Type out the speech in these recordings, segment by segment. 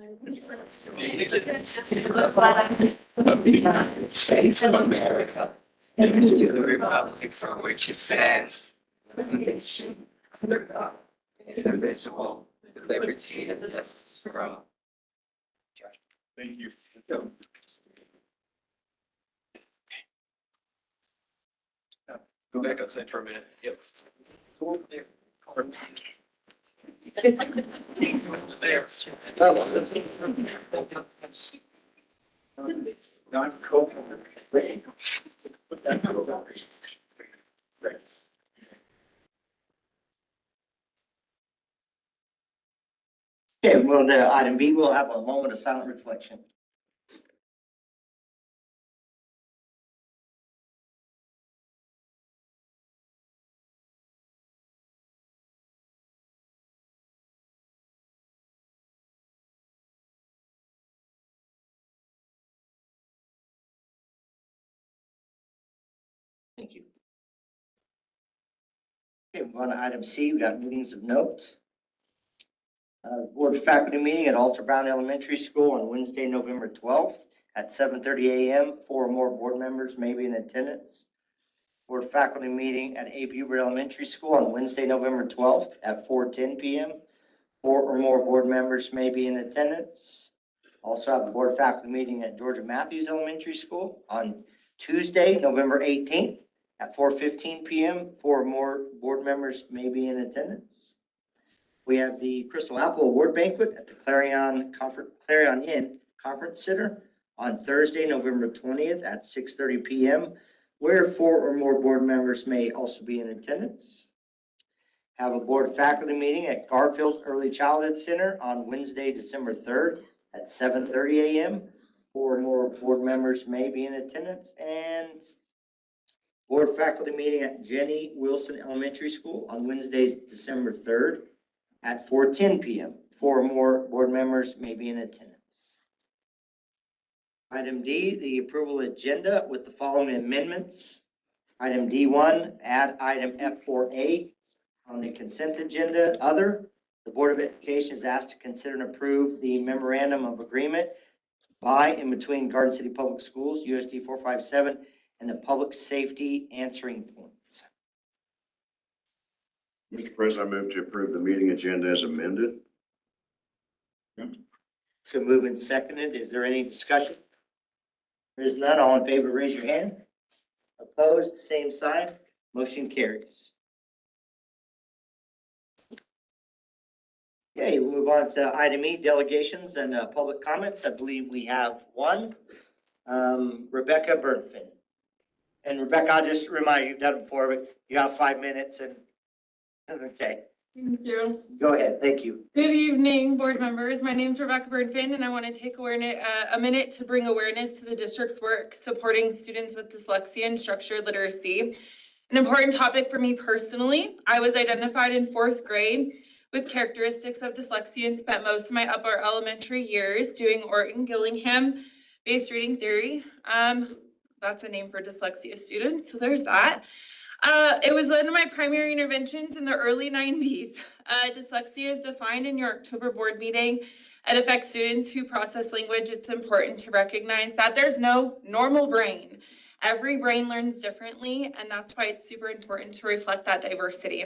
Of the United States of America, and to the republic for which it stands, one nation, under God, indivisible, with liberty and justice for all. Thank you. Go back outside for a minute. Yep. There. I'm cool. Okay, well, the item B, we'll have a moment of silent reflection. Thank you. Okay, we're on to item C, we got meetings of note. Board faculty meeting at Alter Brown Elementary School on Wednesday, November 12th at 7:30 a.m. 4 or more board members may be in attendance. Board faculty meeting at Abe Huber Elementary School on Wednesday, November 12th at 4:10 p.m. 4 or more board members may be in attendance. Also have the board faculty meeting at Georgia Matthews Elementary School on Tuesday, November 18th at 4:15 p.m. 4 or more board members may be in attendance. We have the Crystal Apple Award Banquet at the Clarion Inn Conference Center on Thursday, November 20th at 6:30 p.m., where 4 or more board members may also be in attendance. Have a board faculty meeting at Garfield Early Childhood Center on Wednesday, December 3rd at 7:30 a.m. 4 or more board members may be in attendance. And board faculty meeting at Jenny Wilson Elementary School on Wednesday, December 3rd at 4:10 p.m. 4 or more board members may be in attendance. Item D, the approval agenda with the following amendments. Item D1, add item F4A on the consent agenda. Other, the Board of Education is asked to consider and approve the memorandum of agreement by and between Garden City Public Schools, USD 457, and the Public Safety Answering Points. Mr. President, I move to approve the meeting agenda as amended. So moved and seconded. Is there any discussion? There is none. All in favor, raise your hand. Opposed, same sign. Motion carries. Okay, we'll move on to item E, delegations and public comments. I believe we have one. Rebecca Burnfin. And Rebecca, I'll just remind you, you've done it before, but you have 5 minutes and, okay, Thank you. go ahead. Thank you. Good evening, board members. My name is Rebecca Burnfin, and I want to take a minute to bring awareness to the district's work supporting students with dyslexia and structured literacy. An important topic for me personally. I was identified in 4th grade with characteristics of dyslexia and spent most of my upper elementary years doing Orton Gillingham based reading theory. That's a name for dyslexia students, so there's that. It was one of my primary interventions in the early 90s. Dyslexia is defined in your October board meeting. It affects students who process language. It's important to recognize that there's no normal brain. Every brain learns differently, and that's why it's super important to reflect that diversity.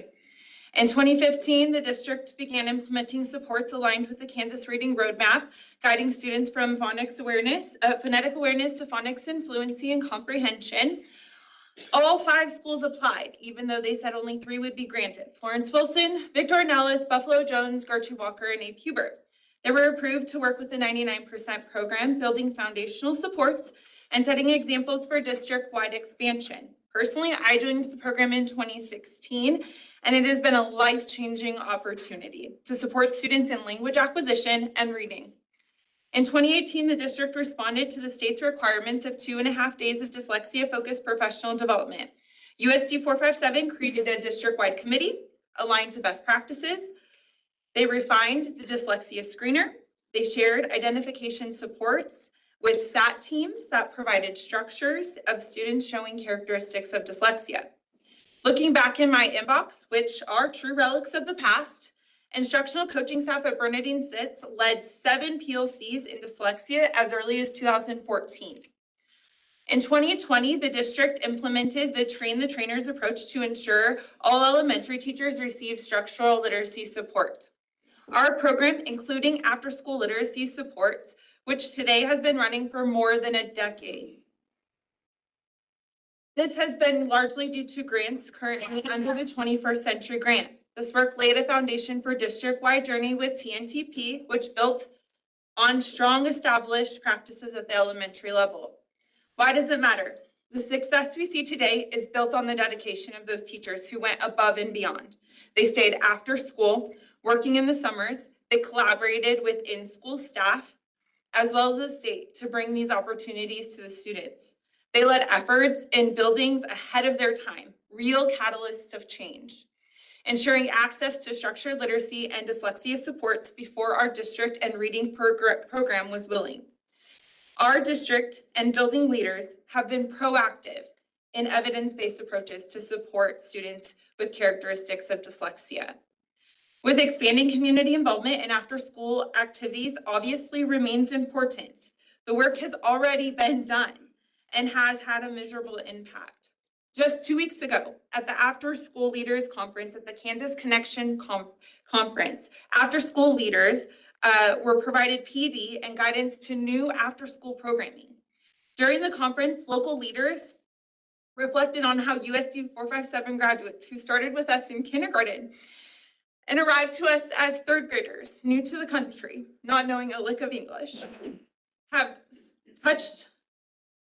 In 2015, the district began implementing supports aligned with the Kansas Reading Roadmap, guiding students from phonetic awareness to phonics and fluency and comprehension. All 5 schools applied, even though they said only 3 would be granted: Florence Wilson, Victor Nellis, Buffalo Jones, Gertrude Walker, and Abe Hubert. They were approved to work with the 99% program, building foundational supports and setting examples for district-wide expansion. Personally, I joined the program in 2016, and it has been a life-changing opportunity to support students in language acquisition and reading. In 2018, the district responded to the state's requirements of 2.5 days of dyslexia-focused professional development. USD 457 created a district-wide committee aligned to best practices. They refined the dyslexia screener. They shared identification supports with SAT teams that provided structures of students showing characteristics of dyslexia. Looking back in my inbox, which are true relics of the past, Instructional coaching staff at Bernadine Sitz led 7 PLCs in dyslexia as early as 2014. In 2020, the district implemented the Train the Trainers approach to ensure all elementary teachers receive structural literacy support. Our program, including after-school literacy supports, which today has been running for more than a decade. This has been largely due to grants currently under the 21st Century Grant. This work laid a foundation for district-wide journey with TNTP, which built on strong established practices at the elementary level. Why does it matter? The success we see today is built on the dedication of those teachers who went above and beyond. They stayed after school, working in the summers. They collaborated with in-school staff, as well as the state, to bring these opportunities to the students. They led efforts in buildings ahead of their time, real catalysts of change, ensuring access to structured literacy and dyslexia supports before our district and reading program was willing. Our district and building leaders have been proactive in evidence-based approaches to support students with characteristics of dyslexia. With expanding community involvement and after-school activities obviously remains important. The work has already been done and has had a measurable impact. Just 2 weeks ago at the After-School Leaders Conference at the Kansas Connection Conference, after-school leaders were provided PD and guidance to new after-school programming. During the conference, local leaders reflected on how USD 457 graduates who started with us in kindergarten and arrived to us as third graders, new to the country, not knowing a lick of English,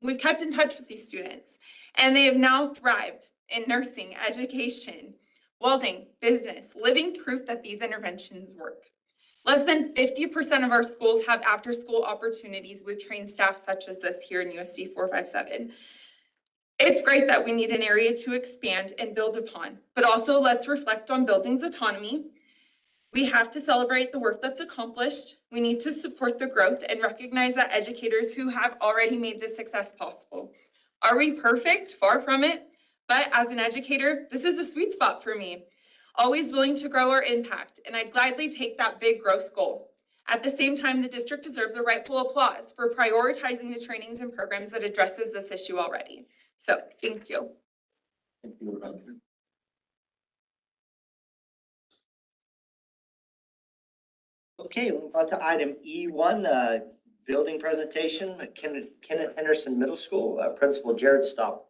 we've kept in touch with these students, and they have now thrived in nursing, education, welding, business, living proof that these interventions work. Less than 50% of our schools have after-school opportunities with trained staff such as this here in USD 457. It's great that we need an area to expand and build upon, but also let's reflect on building's autonomy. We have to celebrate the work that's accomplished. We need to support the growth and recognize that educators who have already made this success possible. Are we perfect? Far from it. But as an educator, this is a sweet spot for me. Always willing to grow our impact, and I'd gladly take that big growth goal. At the same time, the district deserves a rightful applause for prioritizing the trainings and programs that addresses this issue already. So, thank you. Thank you, Rebecca. Okay, we'll move on to item E1, building presentation at Kenneth Henderson Middle School, Principal Jared Stopp.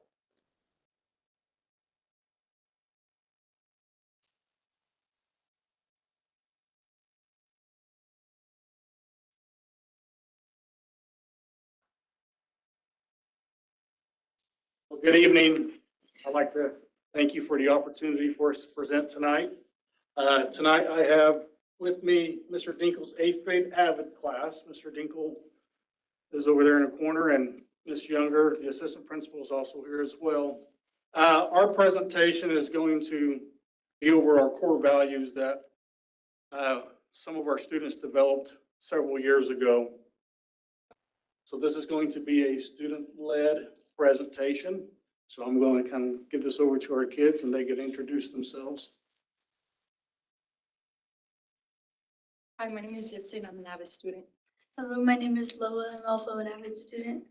Well, good evening. I'd like to thank you for the opportunity for us to present tonight. Tonight I have with me Mr. Dinkle's 8th grade AVID class. Mr. Dinkle is over there in the corner, and Ms. Younger, the assistant principal, is also here as well. Our presentation is going to be over our core values that some of our students developed several years ago. So this is going to be a student-led presentation. So I'm going to kind of give this over to our kids and they can introduce themselves. Hi, my name is Gypsy and I'm an AVID student. Hello, my name is Lola. I'm also an AVID student.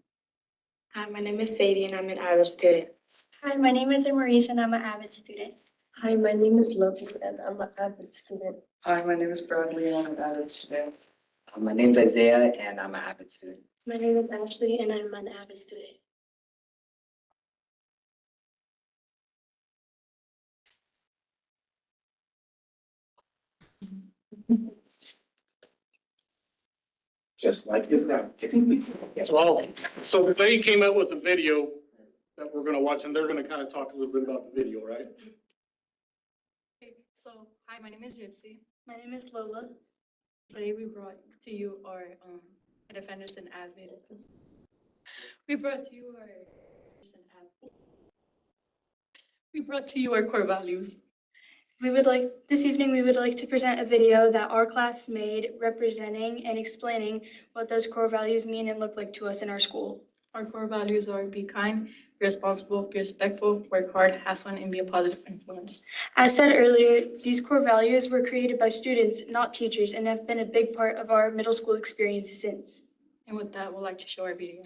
Hi, my name is Sadie and I'm an AVID student. Hi, my name is Maurice and I'm an AVID student. Hi, my name is Loki and I'm an AVID student. Hi, my name is Bradley and I'm an AVID student. My name is Isaiah and I'm an AVID student. My name is Ashley and I'm an AVID student. Just like this now. So they came out with a video that we're going to watch, and they're going to kind of talk a little bit about the video, right? Okay, so hi, my name is Gypsy. My name is Lola. Today we brought to you our Kenneth Henderson AVID. We brought to you our core values. This evening we would like to present a video that our class made representing and explaining what those core values mean and look like to us in our school. Our core values are be kind, be responsible, be respectful, work hard, have fun, and be a positive influence. As said earlier, these core values were created by students, not teachers, and have been a big part of our middle school experience since. And with that, we'd like to show our video.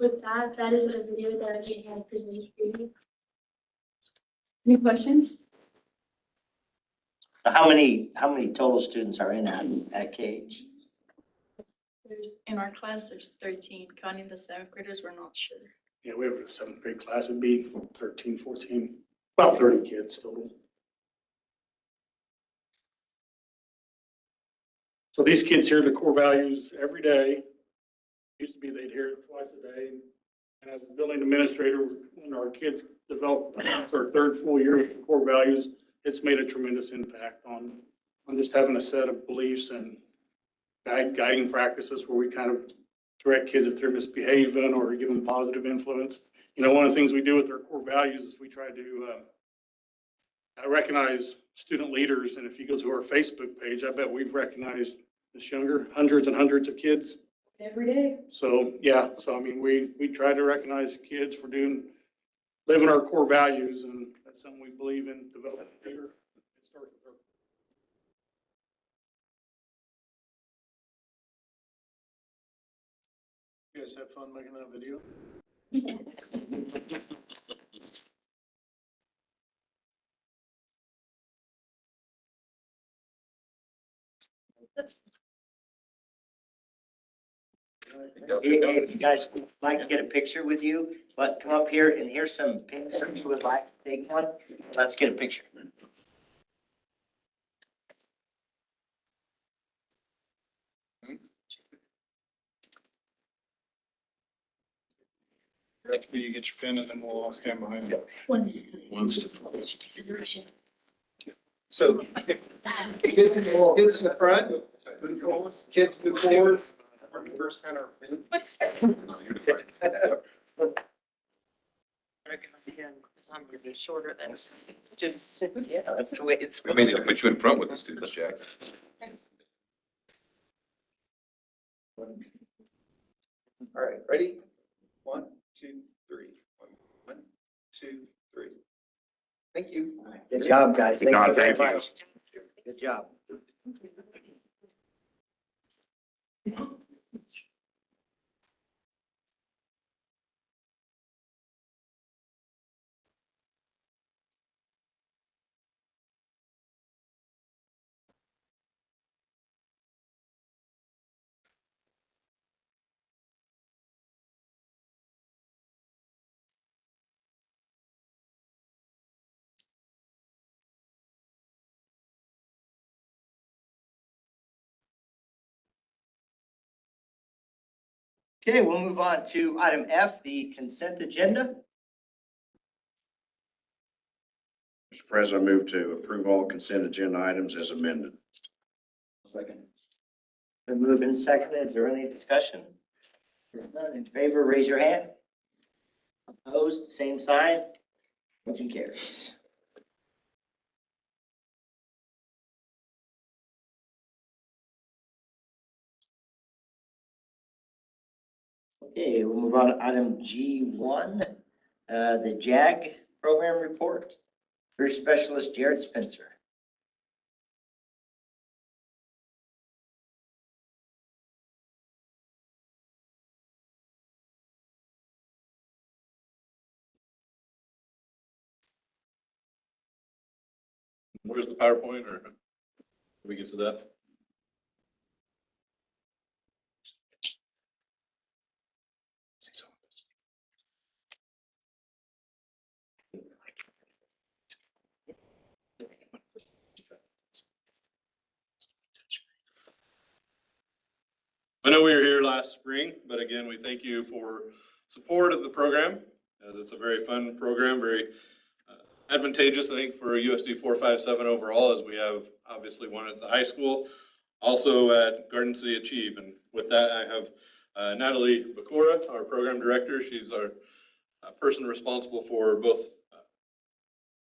With that, that is a video that we had presented for you. Any questions? How many total students are in at KH? In our class, there's 13, counting the seventh graders, we're not sure. Yeah, we have a seventh grade class, it'd be 13, 14, about 30 kids total. So these kids hear the core values every day. Used to be they'd hear it twice a day. And as a building administrator, when our kids develop their third full year of core values, it's made a tremendous impact on just having a set of beliefs and guiding practices where we kind of correct kids if they're misbehaving or give them positive influence. You know, one of the things we do with our core values is we try to recognize student leaders. And if you go to our Facebook page, I bet we've recognized this younger, hundreds and hundreds of kids. Every day. So, yeah, so I mean, we try to recognize kids for living our core values, and that's something we believe in developing leader. It starts with our. You guys have fun making that video? If you guys would like to get a picture with you, but come up here and here's some pins if you would like to take one. Let's get a picture. After you get your pen and then we'll all stand behind you. So kids in the front, kids move forward. First kind of. Shorter than just, yeah, that's the way it's. I mean, they'll put you in front with the students, Jack. All right, ready? 1, 2, 3. 1, 2, 3. Thank you. Good job, guys. Good job, you very thank you. much. Good job. Okay, we'll move on to item F, the consent agenda. Mr. President, I move to approve all consent agenda items as amended. Second. Been moved and seconded. Is there any discussion? If none in favor, raise your hand. Opposed, same sign. Motion carries. Okay, we'll move on to item G1, the JAG program report. Career Specialist Jared Spencer. Where's the PowerPoint, or did we get to that? I know we were here last spring, but again, we thank you for support of the program, as it's a very fun program, very advantageous, I think, for USD 457 overall, as we have obviously one at the high school, also at Garden City Achieve. And with that, I have Natalie Bacora, our program director. She's our person responsible for both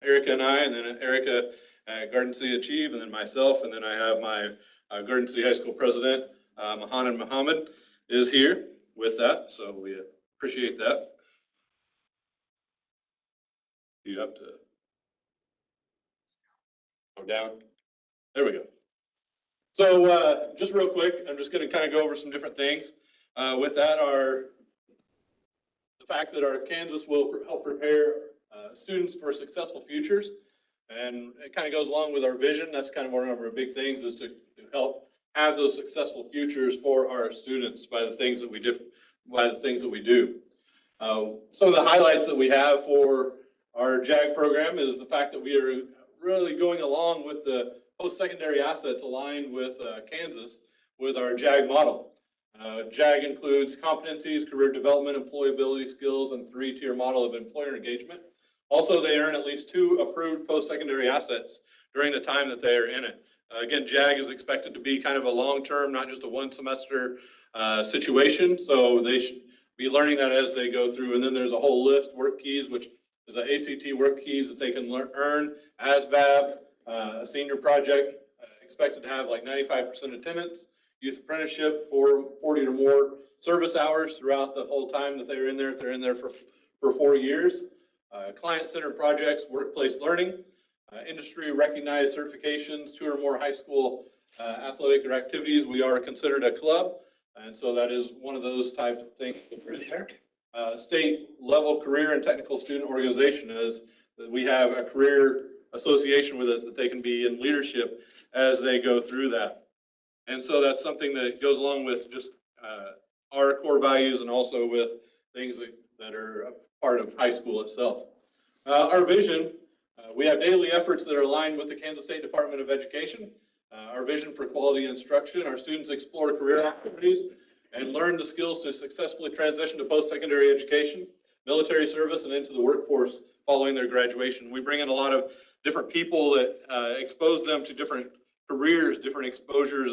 Erica and I, and then Erica at Garden City Achieve, and then myself, and then I have my Garden City High School president, Mahanan Muhammad, is here with that, so we appreciate that. You have to go down. There we go. So just real quick, I'm just going to kind of go over some different things. With that, our the fact that our Kansas will help prepare students for successful futures. And it kind of goes along with our vision. That's kind of one of our big things, is to help have those successful futures for our students by the things that we do. Some of the highlights that we have for our JAG program is the fact that we are really going along with the post-secondary assets aligned with Kansas with our JAG model. JAG includes competencies, career development, employability skills, and three-tier model of employer engagement. Also, they earn at least 2 approved post-secondary assets during the time that they are in it. Again, JAG is expected to be kind of a long-term, not just a one-semester situation. So they should be learning that as they go through. And then there's a whole list, work keys, which is an ACT work keys that they can earn. ASVAB, a senior project, expected to have like 95% attendance. Youth apprenticeship for 40 or more service hours throughout the whole time that they're in there, if they're in there for 4 years. Client-centered projects, workplace learning, industry recognized certifications, 2 or more high school athletic or activities. We are considered a club, and so that is one of those types of things that are in there. State level career and technical student organization is that we have a career association with it, that they can be in leadership as they go through that. And so that's something that goes along with just our core values, and also with things that are a part of high school itself. Our vision, we have daily efforts that are aligned with the Kansas State Department of Education. Our vision for quality instruction, our students explore career opportunities and learn the skills to successfully transition to post-secondary education, military service, and into the workforce following their graduation. We bring in a lot of different people that expose them to different careers, different exposures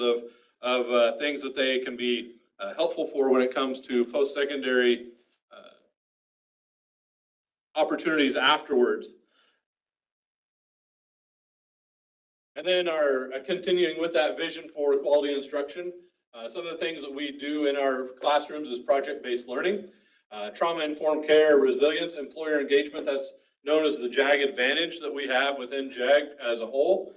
of things that they can be helpful for when it comes to post-secondary opportunities afterwards. And then continuing with that vision for quality instruction, some of the things that we do in our classrooms is project-based learning, trauma-informed care, resilience, employer engagement. That's known as the JAG advantage that we have within JAG as a whole.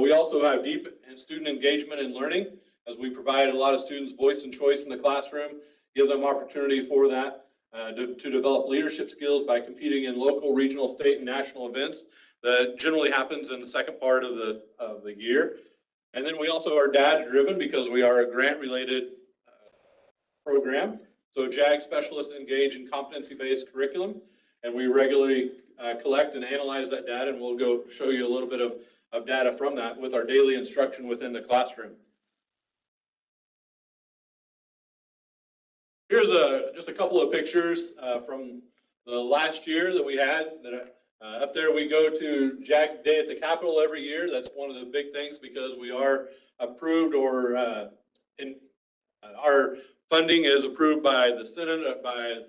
We also have deep student engagement and learning, as we provide a lot of students voice and choice in the classroom, give them opportunity for that, to develop leadership skills by competing in local, regional, state, and national events. That generally happens in the second part of the year. And then we also are data driven, because we are a grant related program. So JAG specialists engage in competency-based curriculum, and we regularly collect and analyze that data, and we'll go show you a little bit of data from that with our daily instruction within the classroom. Here's just a couple of pictures from the last year that we had. Up there, we go to JAG Day at the Capitol every year. That's one of the big things, because we are approved, or our funding is approved by the Senate, by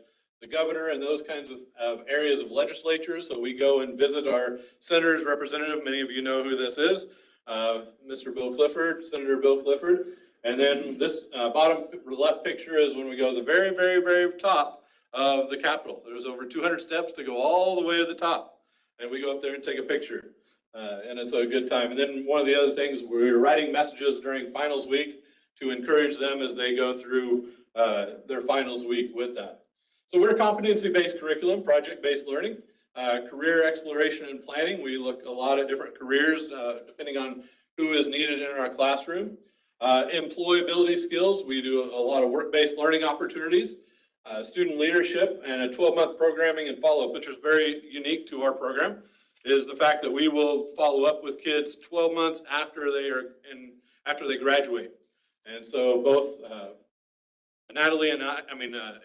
the governor, and those kinds of areas of legislature. So we go and visit our senator's representative. Many of you know who this is, Mr. Bill Clifford, Senator Bill Clifford. And then this bottom left picture is when we go to the very, very, very top of the Capitol. There's over 200 steps to go all the way to the top. And we go up there and take a picture, and it's a good time. And then one of the other things, we're writing messages during finals week to encourage them as they go through their finals week with that. So we're competency-based curriculum, project-based learning, career exploration and planning. We look a lot at different careers depending on who is needed in our classroom. Employability skills, we do a lot of work-based learning opportunities. Student leadership, and a 12-month programming and follow-up, which is very unique to our program, is the fact that we will follow up with kids 12 months after they graduate. And so both Natalie and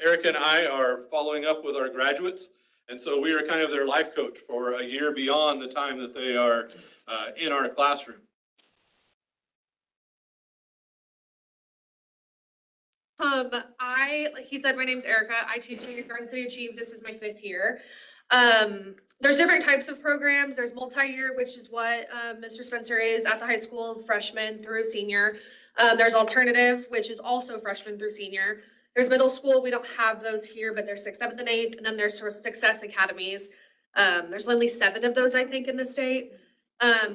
Erica and I are following up with our graduates, and so we are kind of their life coach for a year beyond the time that they are in our classroom. Like he said, my name's Erica. I teach at Garden City Achieve. This is my 5th year. There's different types of programs. There's multi-year, which is what Mr. Spencer is at the high school, freshman through senior. There's alternative, which is also freshman through senior. There's middle school. We don't have those here, but there's 6th, 7th, and 8th. And then there's sort of success academies. There's only 7 of those, I think, in the state.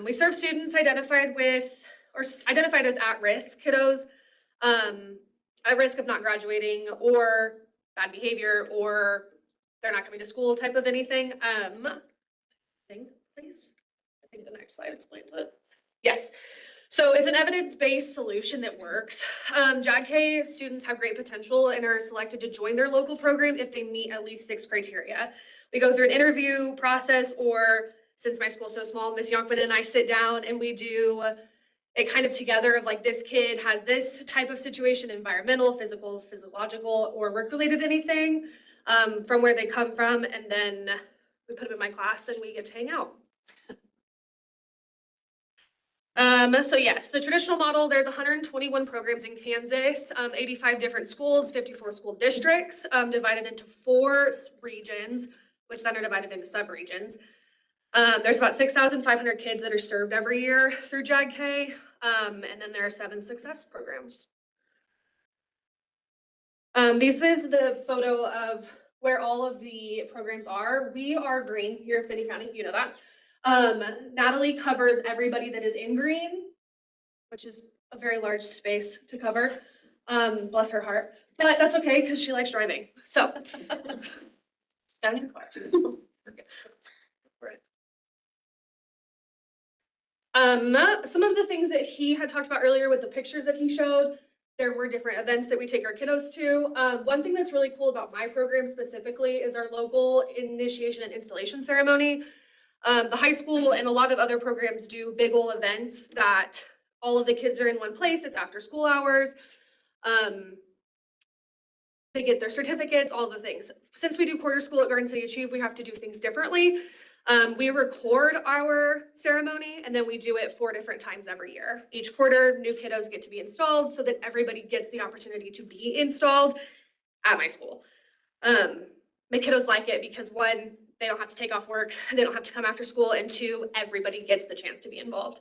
We serve students identified as at-risk kiddos, at risk of not graduating, or bad behavior, or they're not coming to school type of anything. Please. I think the next slide explains it. Yes. So it's an evidence-based solution that works. JAG-K students have great potential and are selected to join their local program if they meet at least 6 criteria. We go through an interview process, or since my school's so small, Ms. Yonkman and I sit down and we do it kind of together of like, this kid has this type of situation, environmental, physical, physiological, or work-related anything, from where they come from, and then we put them in my class and we get to hang out. So yes, the traditional model, there's 121 programs in Kansas, 85 different schools, 54 school districts, divided into 4 regions, which then are divided into sub-regions. There's about 6,500 kids that are served every year through JAG-K, and then there are 7 success programs. This is the photo of where all of the programs are. We are green here in Finney County, you know that. Natalie covers everybody that is in green, which is a very large space to cover. Bless her heart, but that's okay because she likes driving. So, down in cars. Some of the things that he had talked about earlier with the pictures that he showed, there were different events that we take our kiddos to. One thing that's really cool about my program specifically is our local initiation and installation ceremony. The high school and a lot of other programs do big ol' events that all of the kids are in one place. It's after school hours. They get their certificates, all the things. Since we do quarter school at Garden City Achieve, we have to do things differently. We record our ceremony and then we do it 4 different times every year. Each quarter, new kiddos get to be installed so that everybody gets the opportunity to be installed at my school. My kiddos like it because 1, they don't have to take off work, they don't have to come after school, and 2, everybody gets the chance to be involved.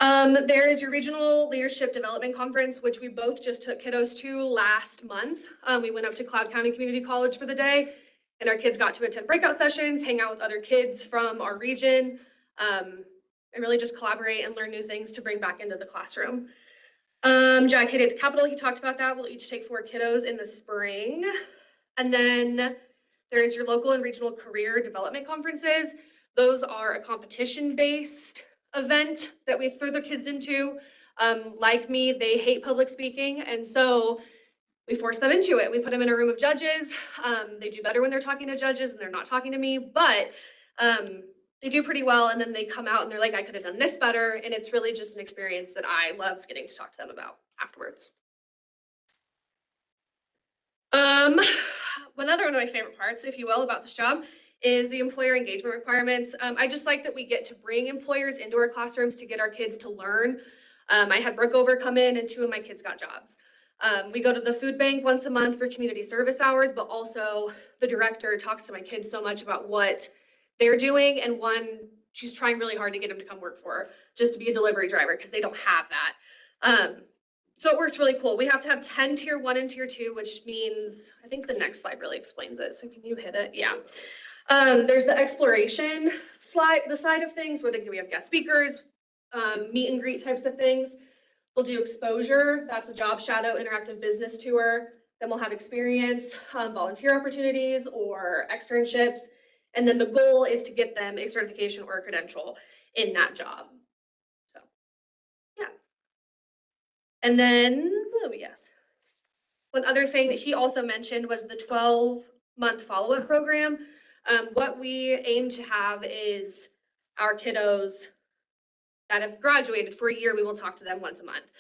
There is your Regional Leadership Development Conference, which we both just took kiddos to last month. We went up to Cloud County Community College for the day, and our kids got to attend breakout sessions, hang out with other kids from our region, and really just collaborate and learn new things to bring back into the classroom. JAG-K Day at the Capitol, he talked about that. We'll each take 4 kiddos in the spring. And then there's your local and regional career development conferences. Those are a competition-based event that we throw the kids into. Like me, they hate public speaking, and so we force them into it. We put them in a room of judges. They do better when they're talking to judges and they're not talking to me, but they do pretty well, and then they come out and they're like, I could have done this better, and it's really just an experience that I love getting to talk to them about afterwards. Another one of my favorite parts, if you will, about this job is the employer engagement requirements. I just like that we get to bring employers into our classrooms to get our kids to learn. I had Brookover come in and 2 of my kids got jobs. We go to the food bank once a month for community service hours, but also the director talks to my kids so much about what they're doing, and she's trying really hard to get them to come work for her, just to be a delivery driver because they don't have that. So it works really cool. We have to have 10 tier 1 and tier 2, which means, I think the next slide really explains it. So can you hit it? Yeah. There's the exploration slide, the side of things where we have guest speakers, meet and greet types of things. We'll do exposure. That's a job shadow interactive business tour. Then we'll have experience, volunteer opportunities or externships. And then the goal is to get them a certification or a credential in that job. So, yeah. And then, oh yes. One other thing that he also mentioned was the 12-month follow-up program. What we aim to have is our kiddos that have graduated for a year, we will talk to them once a month.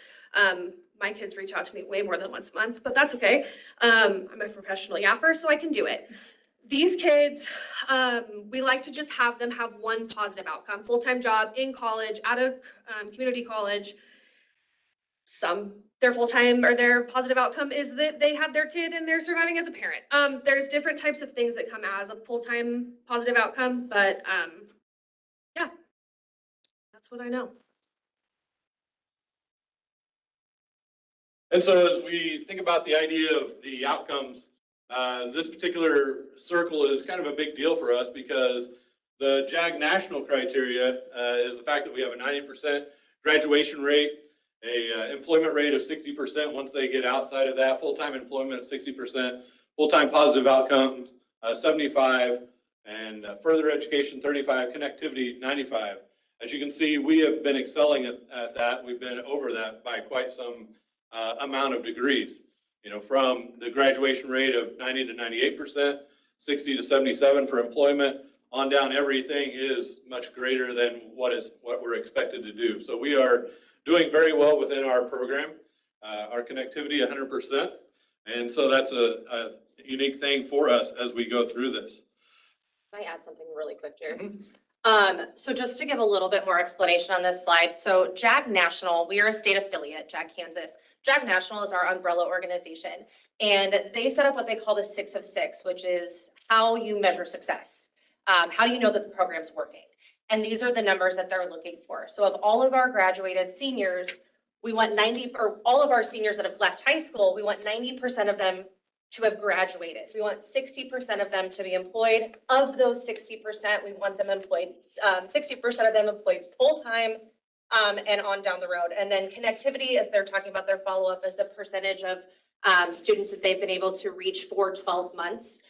My kids reach out to me way more than once a month, but that's okay. I'm a professional yapper, so I can do it. These kids, we like to just have them have one positive outcome, full-time job in college, at a community college. Their full-time or their positive outcome is that they had their kid and they're surviving as a parent. There's different types of things that come as a full-time positive outcome, but yeah, that's what I know. And so as we think about the idea of the outcomes, this particular circle is kind of a big deal for us because the JAG national criteria is the fact that we have a 90% graduation rate, a employment rate of 60% once they get outside of that, full-time employment of 60%, full-time positive outcomes 75, and further education 35, connectivity 95. As you can see, we have been excelling at that. We've been over that by quite some amount of degrees. You know, from the graduation rate of 90 to 98%, 60 to 77 for employment, on down, everything is much greater than what we're expected to do. So we are doing very well within our program. Our connectivity 100%. And so that's a unique thing for us as we go through this. Can I add something really quick, Jared? So just to give a little bit more explanation on this slide. So JAG National, we are a state affiliate, JAG Kansas. JAG National is our umbrella organization. And they set up what they call the 6 of 6, which is how you measure success. How do you know that the program's working? And these are the numbers that they're looking for. So of all of our graduated seniors, we want all of our seniors that have left high school, we want 90% of them to have graduated. We want 60% of them to be employed. Of those 60%, we want them employed, 60% of them employed full-time and on down the road. And then connectivity, as they're talking about their follow-up, is the percentage of students that they've been able to reach for 12 months.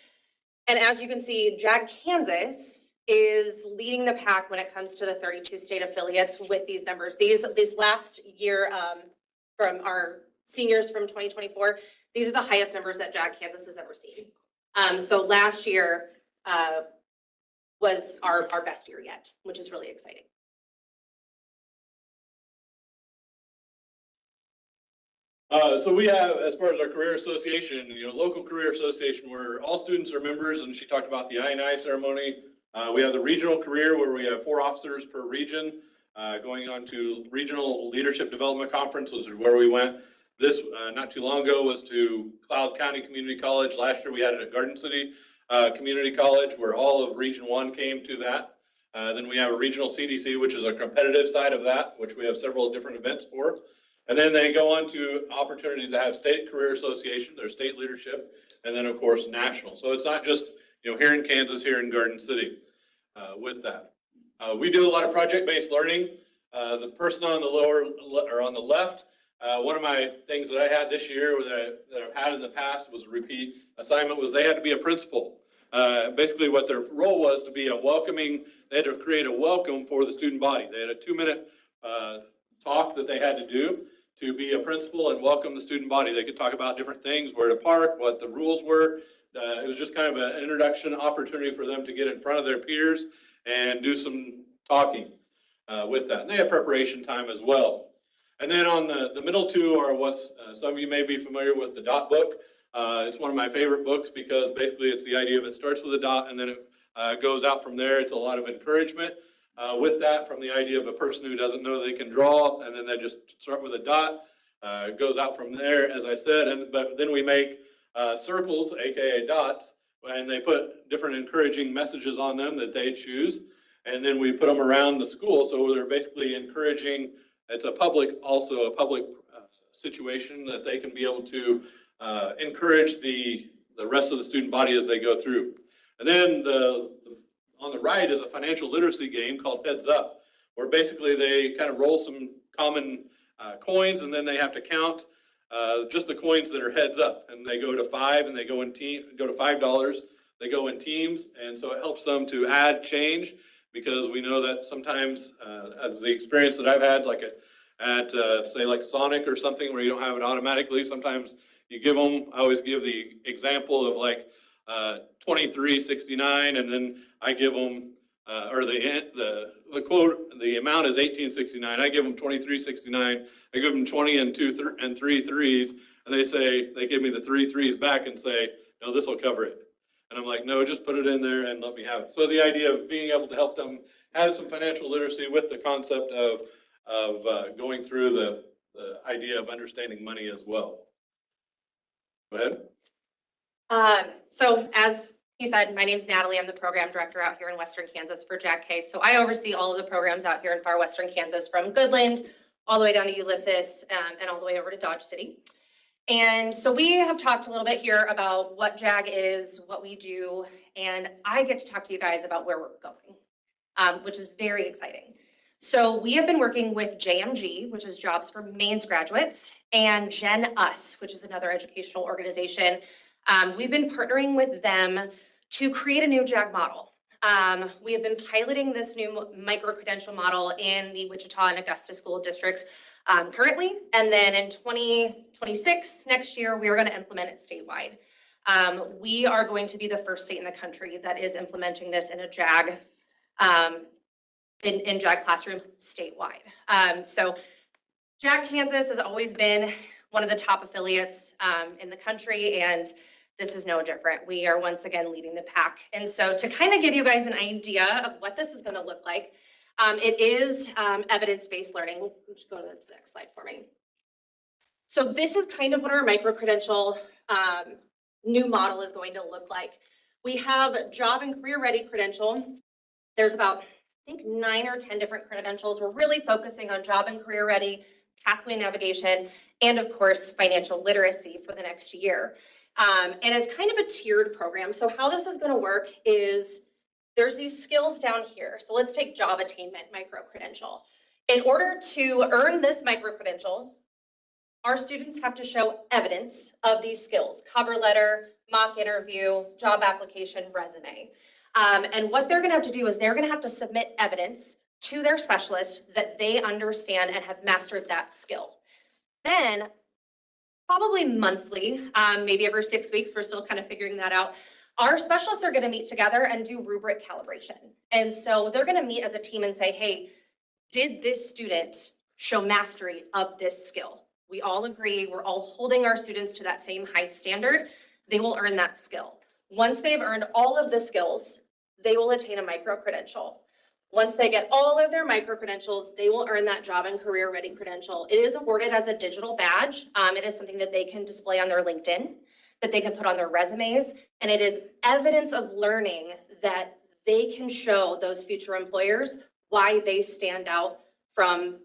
And as you can see, JAG Kansas is leading the pack when it comes to the 32 state affiliates with these numbers. These last year from our seniors from 2024, these are the highest numbers that JAG Kansas has ever seen. So last year was our best year yet, which is really exciting. So we have, as far as our career association, local career association, where all students are members, and she talked about the I&I ceremony. We have the regional career, where we have 4 officers per region, going on to regional leadership development conference, which is where we went. This, not too long ago, was to Cloud County Community College. Last year, we had it at Garden City Community College, where all of Region 1 came to that. Then we have a regional CDC, which is a competitive side of that, which we have several different events for. And then they go on to opportunities to have state career association, their state leadership, and then of course national. So it's not just here in Kansas, here in Garden City with that. We do a lot of project-based learning. The person on the lower or on the left, one of my things that I had this year that I've had in the past was a repeat assignment, was they had to be a principal. Basically what their role was to be a welcoming, they had to create a welcome for the student body. They had a 2-minute talk that they had to do to be a principal and welcome the student body. They could talk about different things, where to park, what the rules were. It was just kind of an introduction opportunity for them to get in front of their peers and do some talking with that. And they have preparation time as well. And then on the middle two are what some of you may be familiar with, the dot book. It's one of my favorite books because basically it's the idea of it starts with a dot and then it goes out from there. It's a lot of encouragement with that, from the idea of a person who doesn't know they can draw, and then they just start with a dot. It goes out from there, as I said, but then we make circles, aka dots, and they put different encouraging messages on them that they choose, and then we put them around the school. So they're basically encouraging. It's a public situation that they can be able to encourage the rest of the student body as they go through. And then on the right is a financial literacy game called Heads Up, where basically they kind of roll some common coins, and then they have to count just the coins that are heads up, and they go to 5, and they go to $5. They go in teams, and so it helps them to add change, because we know that sometimes, as the experience that I've had, like at say like Sonic or something, where you don't have it automatically, sometimes you give them. I always give the example of like $23.69, and then I give them, or the quote, the amount is $18.69. I give them $23.69. I give them 20 and 3 threes, and they give me the 3 threes back and say, no, this will cover it. And I'm like, no, just put it in there and let me have it. So the idea of being able to help them have some financial literacy with the concept of going through the idea of understanding money as well. Go ahead. So as he said, my name's Natalie. I'm the program director out here in Western Kansas for JAG-K. So I oversee all of the programs out here in far Western Kansas, from Goodland all the way down to Ulysses and all the way over to Dodge City. And so we have talked a little bit here about what JAG is, what we do, and I get to talk to you guys about where we're going, which is very exciting. So we have been working with JMG, which is Jobs for Maine's Graduates, and Gen Us, which is another educational organization. We've been partnering with them to create a new JAG model. We have been piloting this new micro-credential model in the Wichita and Augusta school districts currently, and then in 2026, next year, we are going to implement it statewide. We are going to be the first state in the country that is implementing this in a JAG, in JAG classrooms statewide. So JAG Kansas has always been one of the top affiliates in the country, and this is no different. We are once again leading the pack. And so to kind of give you guys an idea of what this is going to look like, it is evidence-based learning. Just go to the next slide for me. So this is kind of what our micro-credential new model is going to look like. We have job and career ready credential. There's about, I think, 9 or 10 different credentials. We're really focusing on job and career ready, pathway navigation, and of course, financial literacy for the next year. And it's kind of a tiered program. So how this is going to work is there's these skills down here. So let's take job attainment micro-credential. In order to earn this micro-credential, our students have to show evidence of these skills: cover letter, mock interview, job application, resume. And what they're gonna have to do is they're gonna have to submit evidence to their specialist that they understand and have mastered that skill. Then, probably monthly, maybe every 6 weeks, we're still kind of figuring that out, our specialists are gonna meet together and do rubric calibration. And so they're gonna meet as a team and say, hey, did this student show mastery of this skill? We all agree, we're all holding our students to that same high standard. They will earn that skill. Once they've earned all of the skills, they will attain a micro-credential. Once they get all of their micro-credentials, they will earn that job and career ready credential. It is awarded as a digital badge. It is something that they can display on their LinkedIn, that they can put on their resumes, and it is evidence of learning that they can show those future employers why they stand out from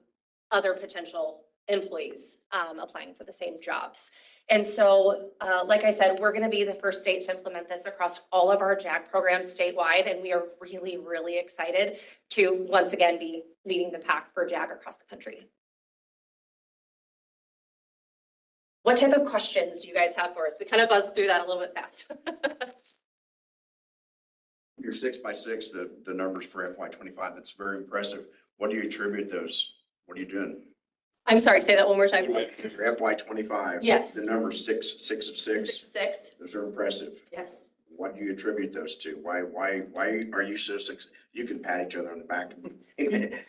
other potential employees applying for the same jobs. And so, like I said, we're gonna be the first state to implement this across all of our JAG programs statewide, and we are really, really excited to once again be leading the pack for JAG across the country. What type of questions do you guys have for us? We kind of buzzed through that a little bit fast. Your 6x6, the numbers for FY25, that's very impressive. What do you attribute those? What are you doing? I'm sorry, say that one more time. Your FY25. Yes. The number six of six. 6. Those are impressive. Yes. What do you attribute those to? Why are you so successful? You can pat each other on the back. Good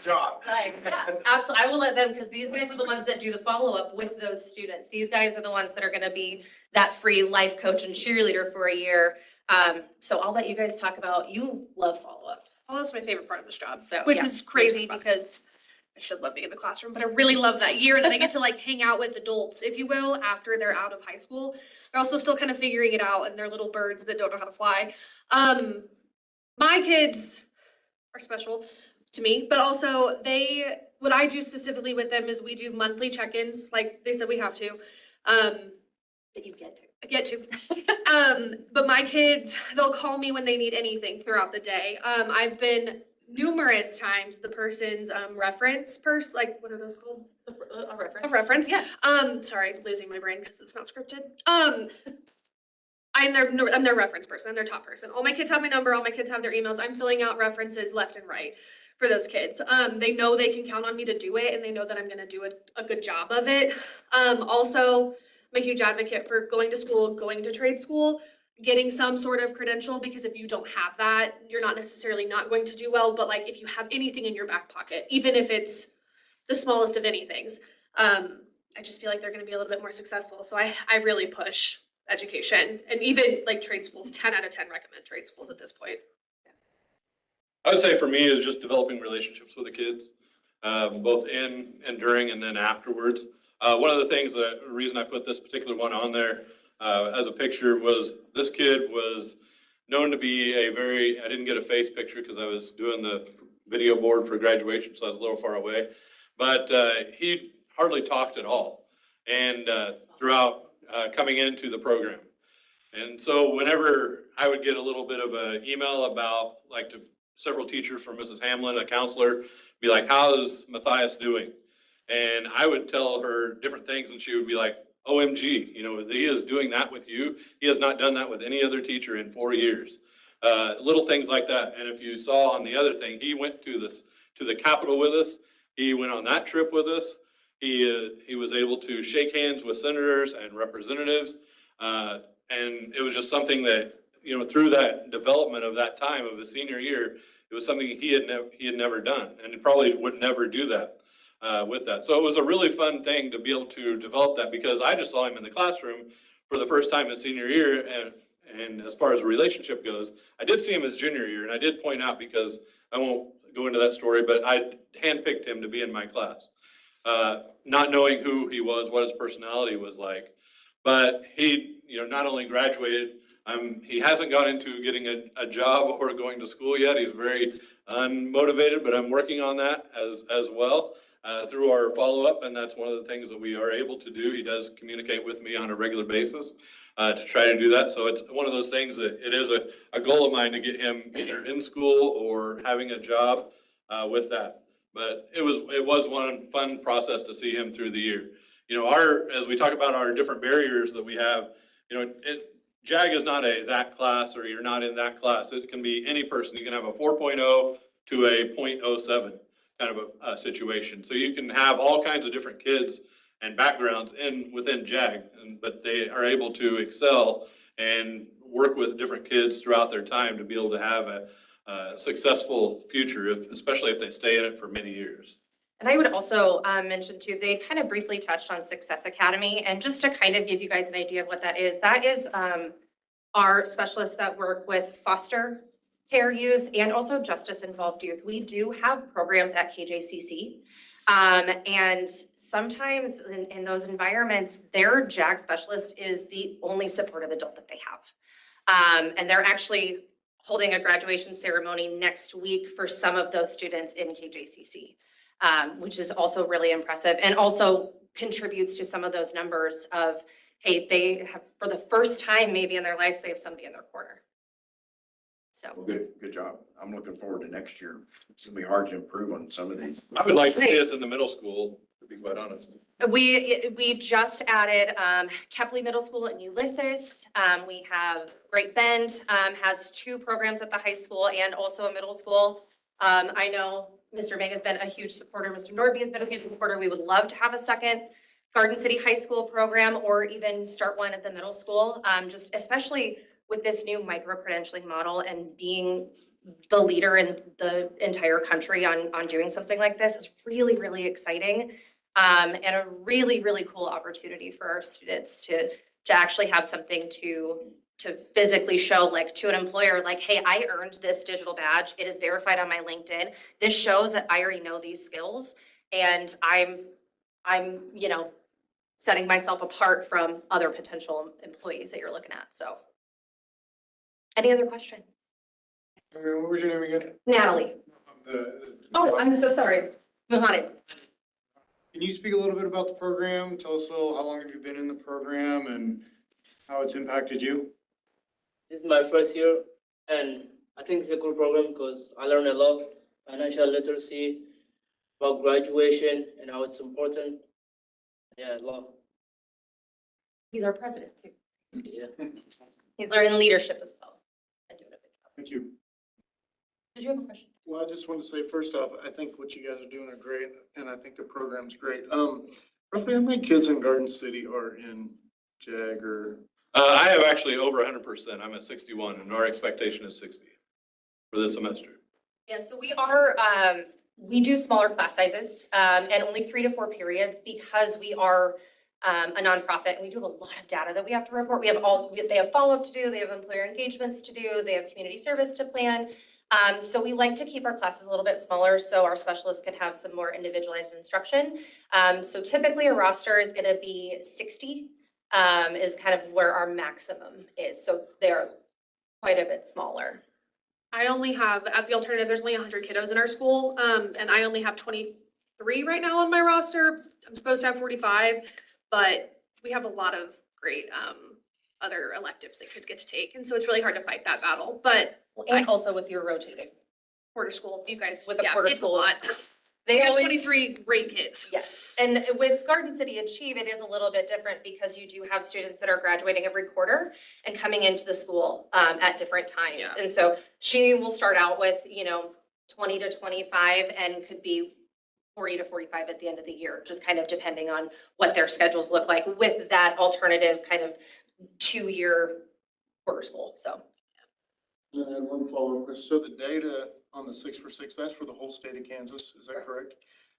job. Right. Yeah, absolutely. I will let them, because these guys are the ones that do the follow-up with those students. These guys are the ones that are going to be that free life coach and cheerleader for a year. So I'll let you guys talk about, you love follow-up. Follow-up's my favorite part of this job, So, which yeah. was crazy because I should love being in the classroom, but I really love that year that I get to like hang out with adults, if you will, after they're out of high school. They're also still kind of figuring it out, and they're little birds that don't know how to fly. My kids are special to me, but also what I do specifically with them is we do monthly check-ins, like they said we have to. That you get to. But my kids, they'll call me when they need anything throughout the day. I've been numerous times the person's reference like what are those called? A reference. A reference. Yeah. Sorry, losing my brain because it's not scripted. I'm their reference person. I'm their top person. All my kids have my number. All my kids have their emails. I'm filling out references left and right for those kids. They know they can count on me to do it, and they know that I'm going to do a good job of it. Also, I'm a huge advocate for going to school, going to trade school, getting some sort of credential, because if you don't have that, you're not necessarily not going to do well. But like if you have anything in your back pocket, even if it's the smallest of anythings, I just feel like they're going to be a little bit more successful. So I really push education, and even like trade schools. 10 out of 10 recommend trade schools at this point. I would say for me is just developing relationships with the kids, both in and during and then afterwards. One of the things, the reason I put this particular one on there as a picture was this kid was known to be I didn't get a face picture because I was doing the video board for graduation, so I was a little far away. But he hardly talked at all, and throughout coming into the program. And so whenever I would get a little bit of an email about, like, to several teachers from Mrs. Hamlin, a counselor, be like, how's Matthias doing? And I would tell her different things, and she would be like, OMG, you know, he is doing that with you. He has not done that with any other teacher in 4 years. Little things like that. And if you saw on the other thing, he went to the Capitol with us. He went on that trip with us. He was able to shake hands with senators and representatives. And it was just something that, you know, through that development of that time of his senior year, it was something he had never done, and he probably would never do that with that. So it was a really fun thing to be able to develop that, because I just saw him in the classroom for the first time in senior year, and as far as a relationship goes, I did see him his junior year, and I did point out, because I won't go into that story, but I handpicked him to be in my class, not knowing who he was, what his personality was like. But he, you know, not only graduated, he hasn't got into getting a job or going to school yet. He's very unmotivated, but I'm working on that as well through our follow-up, and that's one of the things that we are able to do. He does communicate with me on a regular basis to try to do that. So it's one of those things that it is a goal of mine to get him either in school or having a job with that. But it was one fun process to see him through the year. You know, as we talk about our different barriers that we have, you know, JAG is not that class, or you're not in that class. It can be any person. You can have a 4.0 to a 0.07 kind of a situation. So you can have all kinds of different kids and backgrounds within JAG, but they are able to excel and work with different kids throughout their time to be able to have a successful future, especially if they stay in it for many years. And I would also mention too, they kind of briefly touched on Success Academy, and just to kind of give you guys an idea of what that is our specialists that work with foster care youth and also justice involved youth. We do have programs at KJCC. And sometimes in those environments, their JAG specialist is the only supportive adult that they have. And they're actually holding a graduation ceremony next week for some of those students in KJCC. Which is also really impressive, and also contributes to some of those numbers of, hey, they have, for the first time maybe in their lives, they have somebody in their corner. So. Well, good job. I'm looking forward to next year. It's gonna be hard to improve on some of these. I would like to see us in the middle school, to be quite honest. We just added Kepley Middle School in Ulysses. We have Great Bend has 2 programs at the high school and also a middle school. I know Mr. Meg has been a huge supporter. Mr. Norby has been a huge supporter. We would love to have a second Garden City High School program, or even start one at the middle school. Just especially with this new micro-credentialing model and being the leader in the entire country on doing something like this is really, really exciting. And a really, really cool opportunity for our students to actually have something to physically show, like, to an employer, like, hey, I earned this digital badge. It is verified on my LinkedIn. This shows that I already know these skills, and I'm, you know, setting myself apart from other potential employees that you're looking at. So, any other questions? What was your name again? Natalie. Oh, I'm so sorry. Muhammad. Can you speak a little bit about the program? Tell us a little, how long have you been in the program and how it's impacted you? This is my first year, and I think it's a good program because I learned a lot, financial literacy, about graduation and how it's important. Yeah, a lot. He's our president too. Yeah. He's learning leadership as well. And doing a good job. Thank you. Did you have a question? Well, I just want to say, first off, I think what you guys are doing are great, and I think the program's great. Roughly how many kids in Garden City are in JAG or? I have actually over 100%. I'm at 61, and our expectation is 60 for this semester. Yeah, so we do smaller class sizes and only 3 to 4 periods because we are a nonprofit, and we do have a lot of data that we have to report. They have follow-up to do, they have employer engagements to do, they have community service to plan. So we like to keep our classes a little bit smaller so our specialists can have some more individualized instruction. So typically a roster is going to be 60 is kind of where our maximum is. So they're quite a bit smaller. I only have, at the alternative, there's only 100 kiddos in our school, and I only have 23 right now on my roster. I'm supposed to have 45, but we have a lot of great other electives that kids get to take, and so it's really hard to fight that battle. But and also with your rotating quarter school, you guys, with a yeah, quarter it's school, a lot. They We have always. 23 great kids. Yes, and with Garden City Achieve, it is a little bit different because you do have students that are graduating every quarter and coming into the school at different times. Yeah. And so she will start out with, 20 to 25 and could be 40 to 45 at the end of the year, just kind of depending on what their schedules look like with that alternative kind of 2-year quarter school, so. And I have one follow-up question. So the data on the 6-for-6, that's for the whole state of Kansas, is that correct?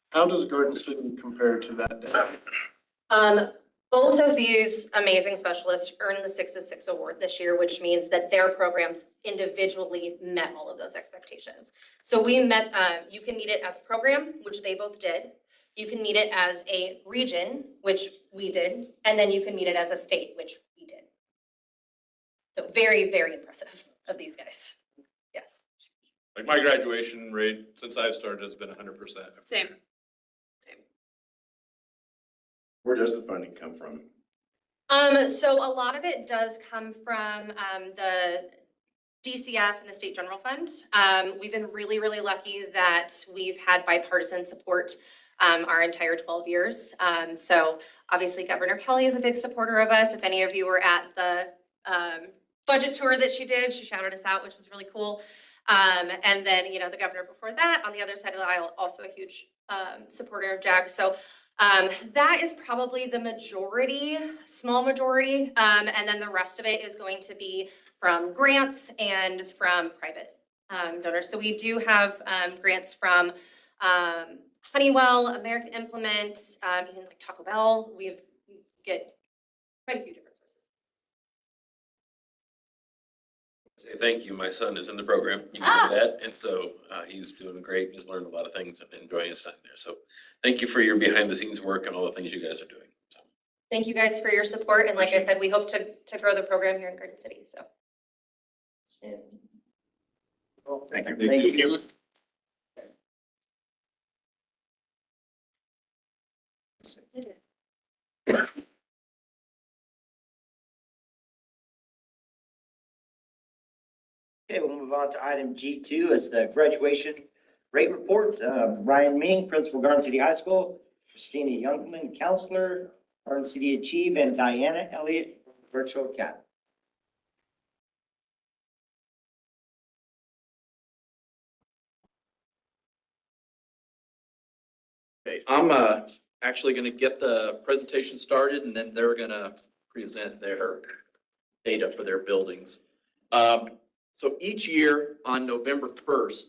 How does Garden City compare to that data? Both of these amazing specialists earned the 6 of 6 award this year, which means that their programs individually met all of those expectations. So we met, you can meet it as a program, which they both did. You can meet it as a region, which we did, and then you can meet it as a state, which we did. So very, very impressive of these guys. Yes. Like my graduation rate since I've started has been 100%. Same. Where does the funding come from? So a lot of it does come from the DCF and the State General Fund. We've been really, really lucky that we've had bipartisan support our entire 12 years. So obviously Governor Kelly is a big supporter of us. If any of you were at the budget tour that she did, she shouted us out, which was really cool. And then, the governor before that on the other side of the aisle, also a huge supporter of JAG. So that is probably the majority, small majority. And then the rest of it is going to be from grants and from private donors. So we do have grants from Honeywell, American Implement, even like Taco Bell. We get quite a few different sources. Say thank you. My son is in the program. You know that. And so he's doing great. He's learned a lot of things and enjoying his time there. So thank you for your behind the scenes work and all the things you guys are doing. So. Thank you guys for your support. And like I said, we hope to grow the program here in Garden City. So. Thank you. Thank you. Okay, we'll move on to item G2 as the graduation rate report. Ryan Ming, Principal, Garden City High School, Christina Youngman, Counselor, Garden City Achieve, and Diana Elliott, Virtual Academy. Okay, I'm actually going to get the presentation started and then they're going to present their data for their buildings. So each year on November 1st,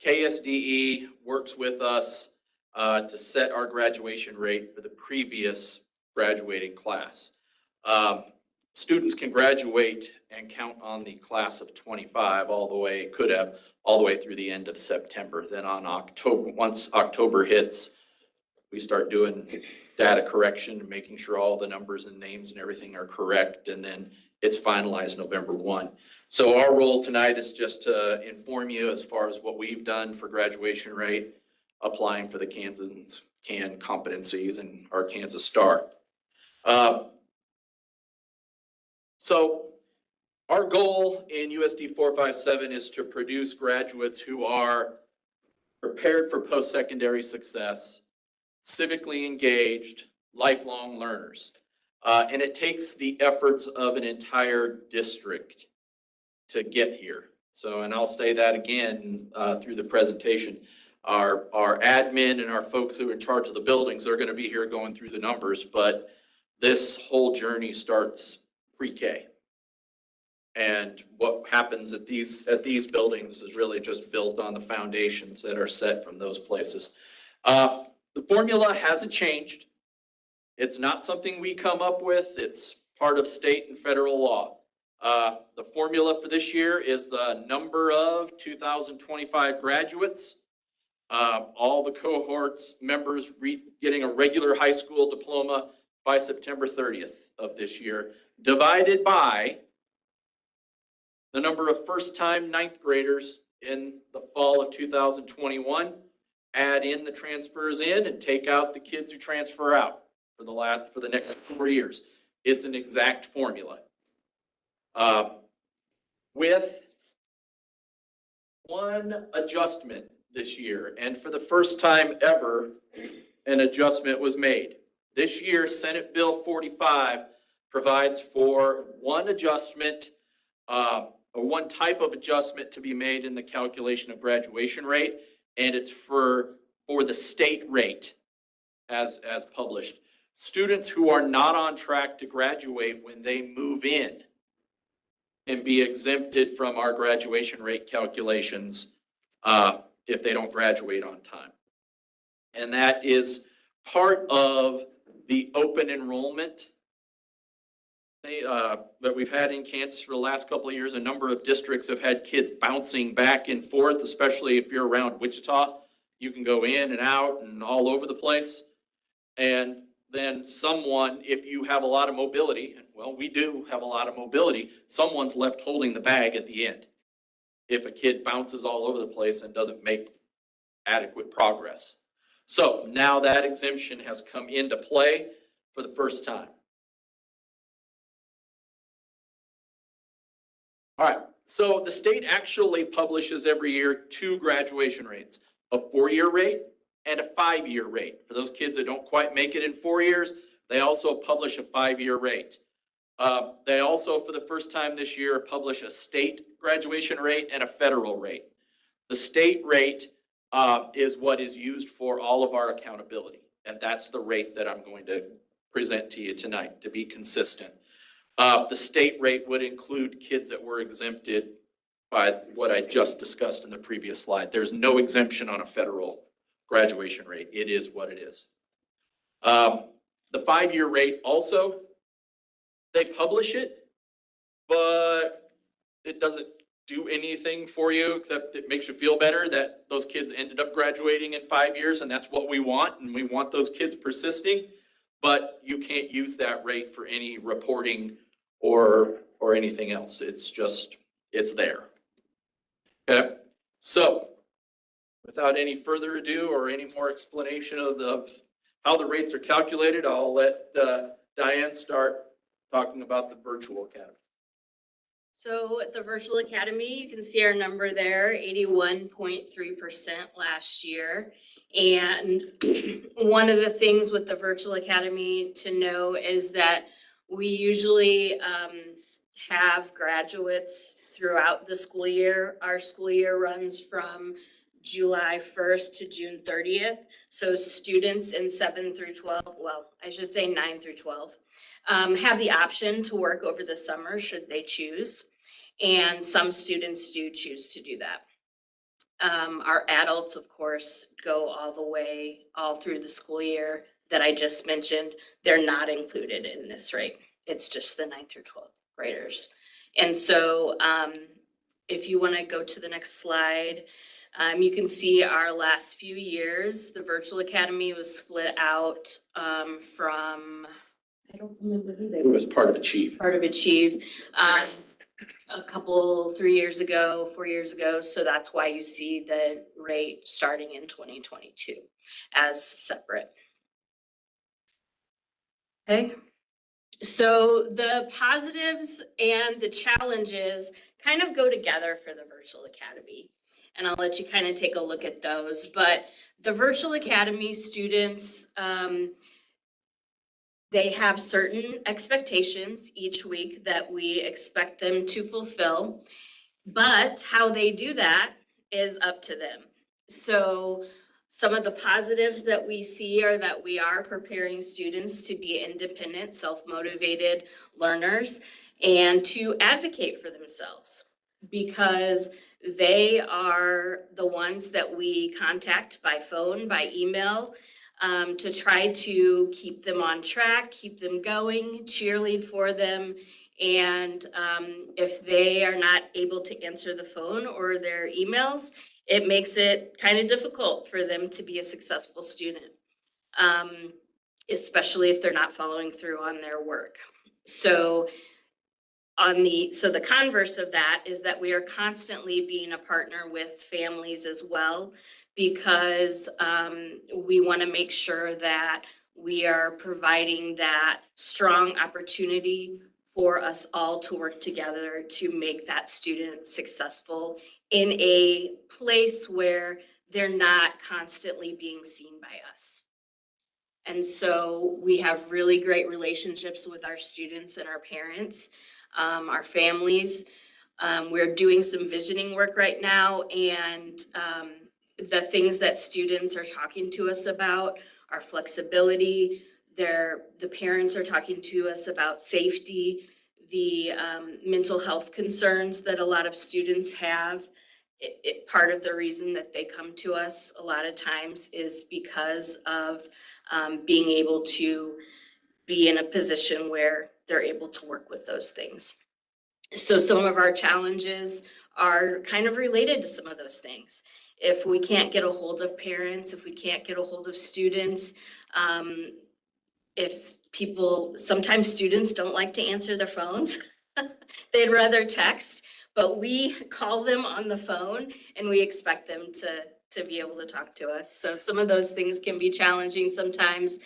KSDE works with us to set our graduation rate for the previous graduating class. Students can graduate and count on the class of 25 all the way through the end of September. Then on October, once October hits, we start doing data correction and making sure all the numbers and names and everything are correct. And then it's finalized November 1. So our role tonight is just to inform you as far as what we've done for graduation rate, applying for the Kansas and CAN competencies and our Kansas STAR. So our goal in USD 457 is to produce graduates who are prepared for post-secondary success, civically engaged, lifelong learners. And it takes the efforts of an entire district to get here. So, and I'll say that again through the presentation. Our admin and our folks who are in charge of the buildings are going to be here going through the numbers, but this whole journey starts pre-K. And what happens at these buildings is really just built on the foundations that are set from those places. The formula hasn't changed. It's not something we come up with. It's part of state and federal law. The formula for this year is the number of 2025 graduates, all the cohorts members getting a regular high school diploma by September 30th of this year, divided by the number of first-time ninth graders in the fall of 2021, add in the transfers in and take out the kids who transfer out for the next 4 years. It's an exact formula. With one adjustment this year. And for the first time ever, an adjustment was made. This year, Senate Bill 45 provides for one adjustment, or one type of adjustment to be made in the calculation of graduation rate, and it's for the state rate as published. Students who are not on track to graduate when they move in can be exempted from our graduation rate calculations if they don't graduate on time. And that is part of the open enrollment that we've had in Kansas for the last couple of years. A number of districts have had kids bouncing back and forth, especially if you're around Wichita. You can go in and out and all over the place. And then someone, if you have a lot of mobility, and well, we do have a lot of mobility, someone's left holding the bag at the end if a kid bounces all over the place and doesn't make adequate progress. So now that exemption has come into play for the first time. All right, so the state actually publishes every year two graduation rates, a 4-year rate and a 5-year rate. For those kids that don't quite make it in 4 years, they also publish a 5-year rate. They also, for the first time this year, publish a state graduation rate and a federal rate. The state rate is what is used for all of our accountability, and that's the rate that I'm going to present to you tonight to be consistent. The state rate would include kids that were exempted by what I just discussed in the previous slide. There's no exemption on a federal graduation rate. It is what it is. The 5-year rate also, they publish it, but it doesn't do anything for you except it makes you feel better that those kids ended up graduating in 5 years, and that's what we want, and we want those kids persisting. But you can't use that rate for any reporting or anything else. It's just, it's there. Okay, so without any further ado or any more explanation of how the rates are calculated, I'll let Diane start talking about the virtual academy. So at the Virtual Academy, you can see our number there, 81.3% last year. And one of the things with the Virtual Academy to know is that we usually have graduates throughout the school year. Our school year runs from July 1st to June 30th. So students in 7 through 12, well, I should say 9 through 12, have the option to work over the summer should they choose. And some students do choose to do that. Our adults, of course, go all the way, all through the school year that I just mentioned. They're not included in this rate. It's just the 9 through 12 graders. And so if you want to go to the next slide, you can see our last few years. The Virtual Academy was split out from, I don't remember who they were. It was part of Achieve. Part of Achieve. A couple, 3 years ago, 4 years ago. So that's why you see the rate starting in 2022 as separate. Okay. So the positives and the challenges kind of go together for the Virtual Academy. And I'll let you kind of take a look at those. But the Virtual Academy students, they have certain expectations each week that we expect them to fulfill, but how they do that is up to them. So some of the positives that we see are that we are preparing students to be independent, self-motivated learners and to advocate for themselves, because they are the ones that we contact by phone, by email, to try to keep them on track, keep them going, cheerlead for them. And if they are not able to answer the phone or their emails, it makes it kind of difficult for them to be a successful student, especially if they're not following through on their work. So the converse of that is that we are constantly being a partner with families as well, because we want to make sure that we are providing that strong opportunity for us all to work together to make that student successful in a place where they're not constantly being seen by us. And so we have really great relationships with our students and our parents, our families. We're doing some visioning work right now, and the things that students are talking to us about are flexibility. The parents are talking to us about safety, the mental health concerns that a lot of students have. Part of the reason that they come to us a lot of times is because of being able to be in a position where they're able to work with those things. So some of our challenges are kind of related to some of those things. If we can't get a hold of parents, if we can't get a hold of students, sometimes students don't like to answer their phones. They'd rather text, but we call them on the phone and we expect them to be able to talk to us. So some of those things can be challenging sometimes.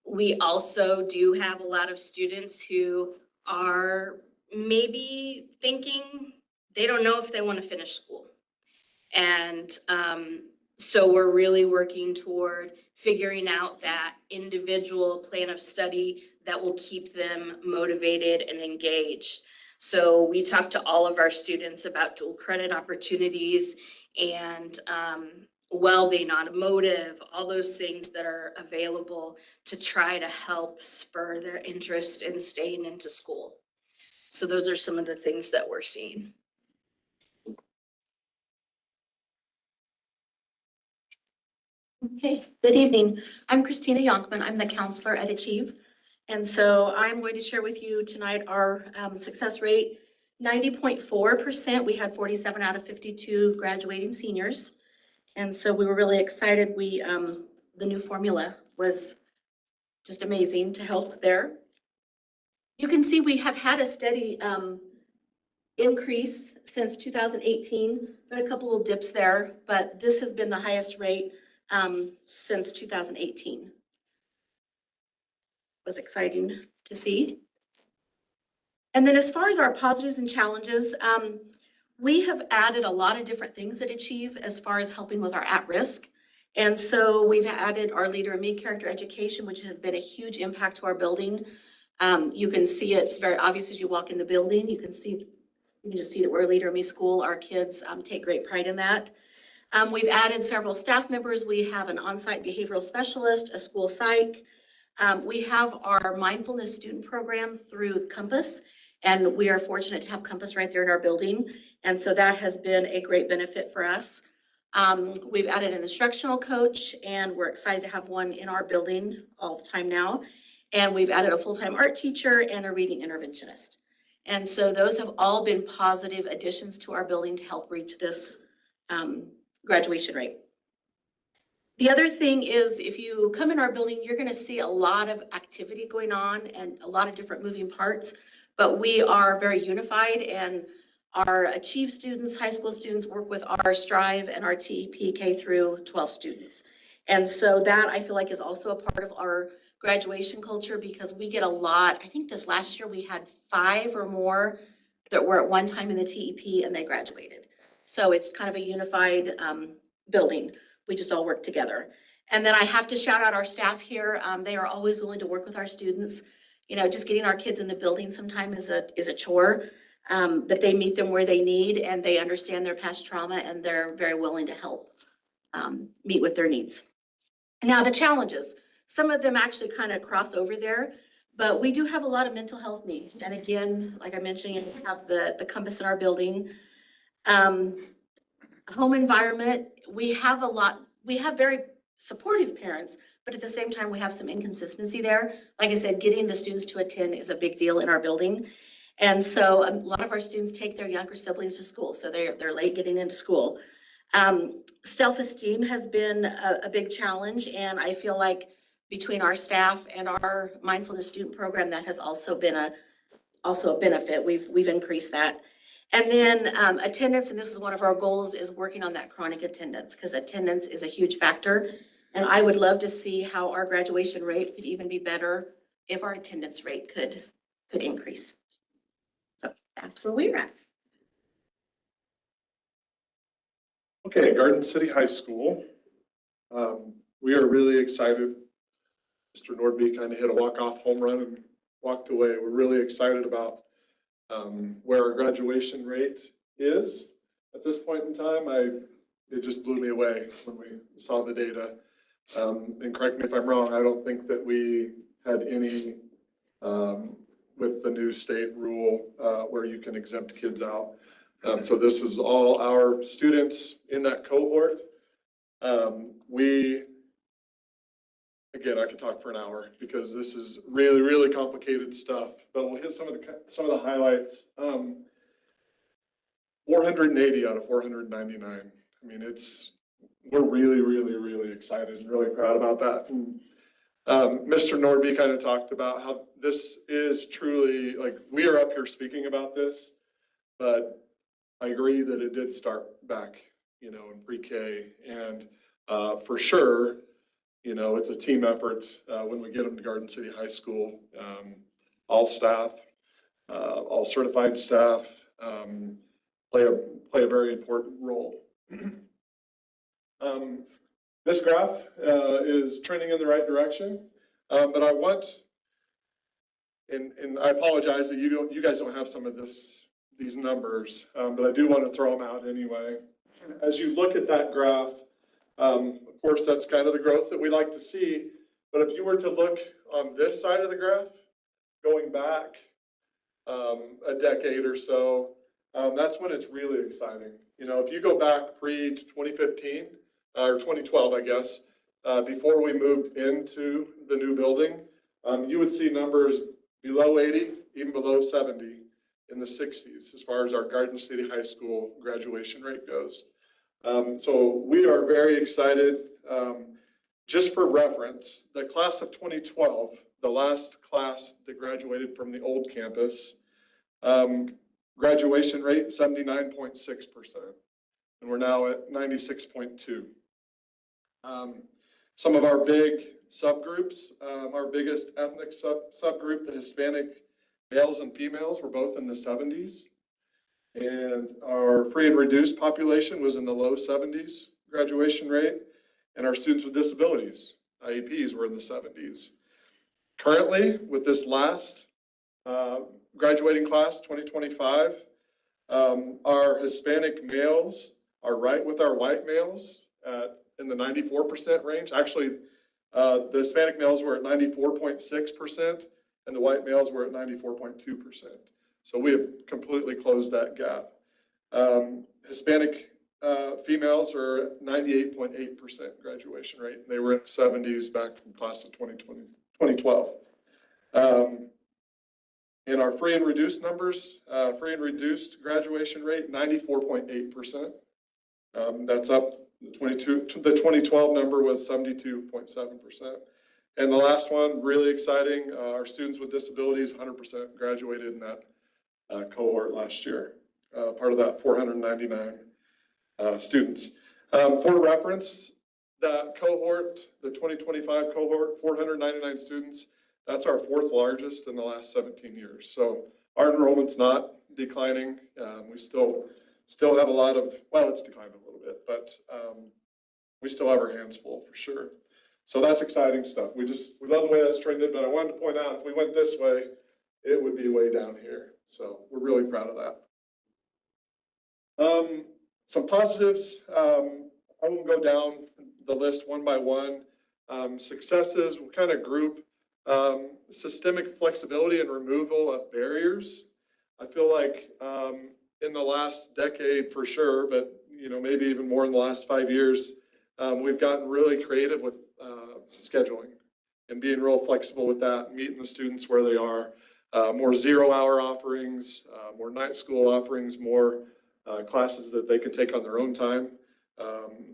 We also do have a lot of students who are maybe thinking they don't know if they want to finish school. And so we're really working toward figuring out that individual plan of study that will keep them motivated and engaged. So we talk to all of our students about dual credit opportunities and welding, automotive, all those things that are available to try to help spur their interest in staying into school. So those are some of the things that we're seeing. Okay, good evening. I'm Christina Yonkman. I'm the counselor at Achieve. And so I'm going to share with you tonight our success rate, 90.4%. We had 47 out of 52 graduating seniors. And so we were really excited. The new formula was just amazing to help there. You can see we have had a steady increase since 2018, but a couple of dips there, but this has been the highest rate since 2018. It was exciting to see. And then as far as our positives and challenges, we have added a lot of different things at Achieve as far as helping with our at-risk. And so we've added our Leader in Me character education, which has been a huge impact to our building. You can see it's very obvious as you walk in the building. You can just see that we're a Leader in Me school. Our kids take great pride in that. We've added several staff members. We have an on-site behavioral specialist, a school psych. We have our mindfulness student program through Compass, and we are fortunate to have Compass right there in our building. And so that has been a great benefit for us. We've added an instructional coach, and we're excited to have one in our building all the time now. And we've added a full-time art teacher and a reading interventionist. And so those have all been positive additions to our building to help reach this graduation rate. The other thing is, if you come in our building, you're going to see a lot of activity going on and a lot of different moving parts, but we are very unified, and our Achieve students, high school students, work with our Strive and our TEP K through 12 students. And so that I feel like is also a part of our graduation culture, because we get a lot. I think this last year we had 5 or more that were at one time in the TEP and they graduated. So it's kind of a unified building. We just all work together. And then I have to shout out our staff here. They are always willing to work with our students. You know, just getting our kids in the building sometimes is a chore, but they meet them where they need, and they understand their past trauma, and they're very willing to help meet with their needs. Now the challenges, some of them actually kind of cross over there, but we do have a lot of mental health needs. And again, like I mentioned, you have the Compass in our building. Home environment, we have very supportive parents, but at the same time, we have some inconsistency there. Like I said, getting the students to attend is a big deal in our building. And so a lot of our students take their younger siblings to school, so they're late getting into school. Self-esteem has been a big challenge, and I feel like between our staff and our mindfulness student program, that has also been a benefit. We've increased that. And then attendance, and this is one of our goals, is working on that chronic attendance, because attendance is a huge factor. And I would love to see how our graduation rate could even be better if our attendance rate could increase. So that's where we're at. Okay, Garden City High School. We are really excited. Mr. Nordby kind of hit a walk-off home run and walked away. We're really excited about where our graduation rate is. At this point in time, it just blew me away when we saw the data. And correct me if I'm wrong, I don't think that we had any with the new state rule where you can exempt kids out. So this is all our students in that cohort. Again, I could talk for an hour because this is really, really complicated stuff, but we'll hit some of the highlights. 480 out of 499. I mean, we're really, really, really excited and really proud about that. And, Mr. Nordby kind of talked about how this is truly, like, we are up here speaking about this, but I agree that it did start back, in pre-K, and for sure, it's a team effort when we get them to Garden City High School. All staff, all certified staff play a very important role. This graph is trending in the right direction, but I want, and I apologize that you guys don't have some of these numbers, but I do want to throw them out anyway. As you look at that graph, of course, that's kind of the growth that we like to see. But if you were to look on this side of the graph, going back a decade or so, that's when it's really exciting. If you go back pre-2015 or 2012, I guess, before we moved into the new building, you would see numbers below 80, even below 70 in the 60s as far as our Garden City High School graduation rate goes. So we are very excited. Just for reference, the class of 2012, the last class that graduated from the old campus, graduation rate 79.6%, and we're now at 96.2. Some of our big subgroups, our biggest ethnic subgroup, the Hispanic males and females, were both in the 70s. And our free and reduced population was in the low 70s graduation rate. And our students with disabilities, IEPs, were in the 70s. Currently, with this last graduating class, 2025, our Hispanic males are right with our white males in the 94% range. Actually, the Hispanic males were at 94.6%, and the white males were at 94.2%. So we have completely closed that gap. Hispanic females are at 98.8% graduation rate. They were in the 70s back from class of 2012. In our free and reduced numbers, free and reduced graduation rate, 94.8%. That's up. The 2012 number was 72.7%. And the last one, really exciting, our students with disabilities, 100% graduated in that cohort last year, part of that 499 students. For reference, that cohort, the 2025 cohort, 499 students, that's our fourth largest in the last 17 years. So our enrollment's not declining. We still have a lot of, well, it's declined a little bit, but we still have our hands full for sure. So that's exciting stuff. We love the way that's trended, but I wanted to point out if we went this way, it would be way down here. So we're really proud of that. Some positives, I won't go down the list one by one. Successes, we'll kind of group systemic flexibility and removal of barriers. I feel like in the last decade for sure, but maybe even more in the last 5 years, we've gotten really creative with scheduling and being real flexible with that, meeting the students where they are. More 0-hour offerings, more night school offerings, more classes that they can take on their own time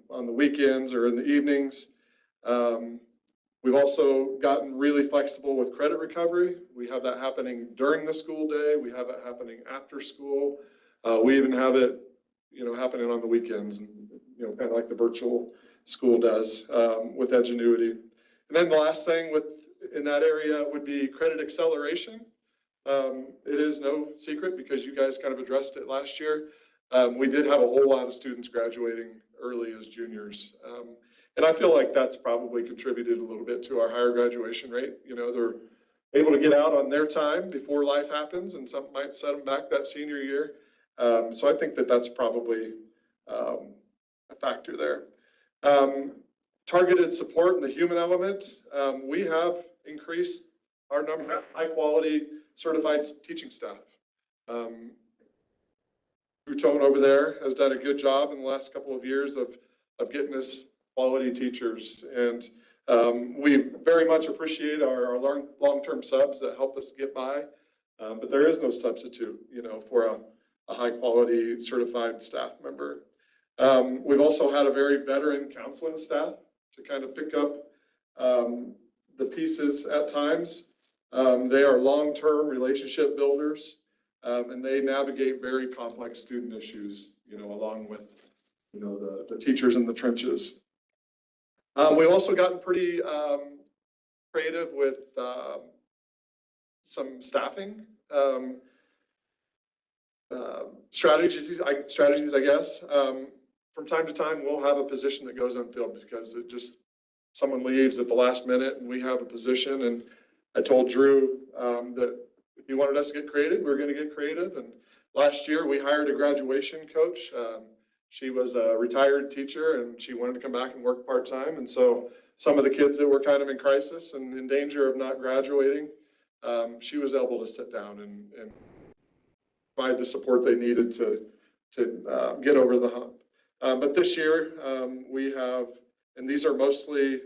on the weekends or in the evenings. We've also gotten really flexible with credit recovery. We have that happening during the school day. We have it happening after school. We even have it, happening on the weekends, and kind of like the virtual school does with Edgenuity. And then the last thing in that area would be credit acceleration. It is no secret because you guys kind of addressed it last year. We did have a whole lot of students graduating early as juniors. And I feel like that's probably contributed a little bit to our higher graduation rate. You know, they're able to get out on their time before life happens, and some might set them back that senior year. So I think that that's probably a factor there. Targeted support in the human element. We have increased our number of high-quality certified teaching staff. Tone over there has done a good job in the last couple of years of getting us quality teachers. And we very much appreciate our long-term subs that help us get by. But there is no substitute, you know, for a high-quality certified staff member. We've also had a very veteran counseling staff to kind of pick up the pieces at times. They are long-term relationship builders, and they navigate very complex student issues, you know, along with, you know, the teachers in the trenches. We've also gotten pretty creative with some staffing strategies, I guess. From time to time, we'll have a position that goes unfilled because someone leaves at the last minute and we have a position. And I told Drew that if he wanted us to get creative, we were going to get creative. And last year we hired a graduation coach. She was a retired teacher and she wanted to come back and work part-time. And so some of the kids that were kind of in crisis and in danger of not graduating, she was able to sit down and provide the support they needed to get over the hump. But this year we have, and these are mostly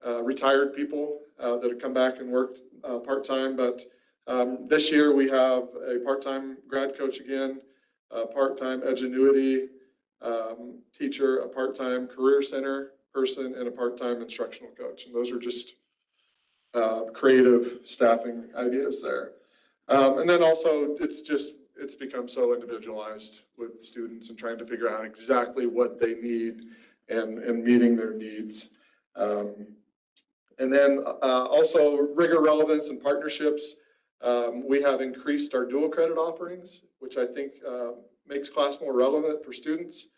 retired people that have come back and worked part-time. But this year we have a part-time grad coach again, a part-time Edgenuity teacher, a part-time career center person, and a part-time instructional coach. And those are just creative staffing ideas there. And then also it's become so individualized with students and trying to figure out exactly what they need and meeting their needs. And then also rigor, relevance, and partnerships. We have increased our dual credit offerings, which I think makes class more relevant for students.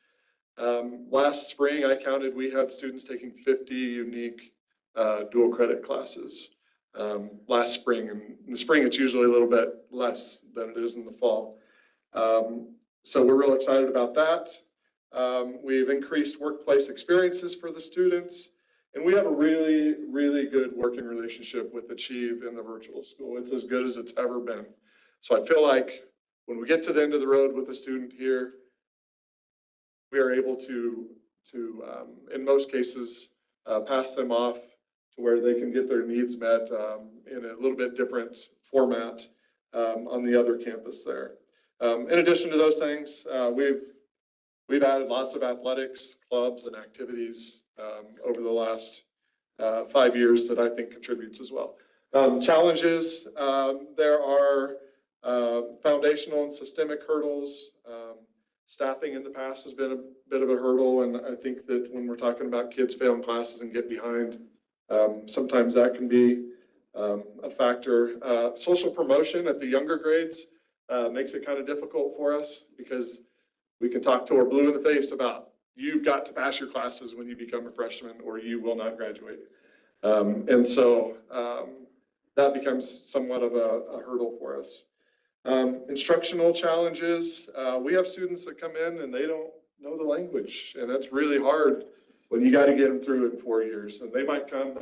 Last spring, I counted we had students taking 50 unique dual credit classes last spring. And in the spring, it's usually a little bit less than it is in the fall. So we're real excited about that. We've increased workplace experiences for the students. And we have a really, really good working relationship with Achieve in the virtual school. It's as good as it's ever been. So I feel like when we get to the end of the road with a student here, we are able to in most cases, pass them off to where they can get their needs met in a little bit different format on the other campus there. In addition to those things, we've added lots of athletics, clubs, and activities over the last 5 years that I think contributes as well. Challenges, there are foundational and systemic hurdles. Staffing in the past has been a bit of a hurdle, and I think that when we're talking about kids failing classes and get behind, sometimes that can be a factor. Social promotion at the younger grades makes it kind of difficult for us because we can talk till we're blue in the face about you've got to pass your classes when you become a freshman or you will not graduate. And so that becomes somewhat of a hurdle for us. Instructional challenges. We have students that come in and they don't know the language, and that's really hard when you got to get them through it in 4 years. And they might come,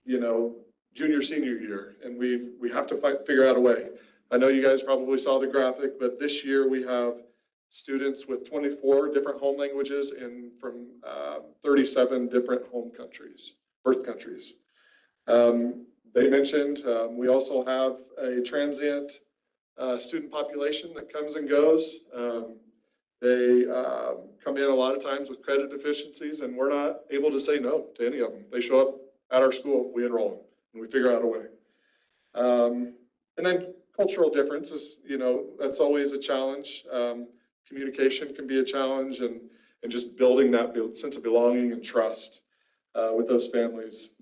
you know, junior, senior year, and we have to figure out a way. I know you guys probably saw the graphic, but this year we have students with 24 different home languages and from 37 different birth countries. They mentioned we also have a transient student population that comes and goes. They come in a lot of times with credit deficiencies, and we're not able to say no to any of them. They show up at our school, we enroll them, and we figure out a way. And then cultural differences, you know, that's always a challenge. Communication can be a challenge, and just building that sense of belonging and trust with those families.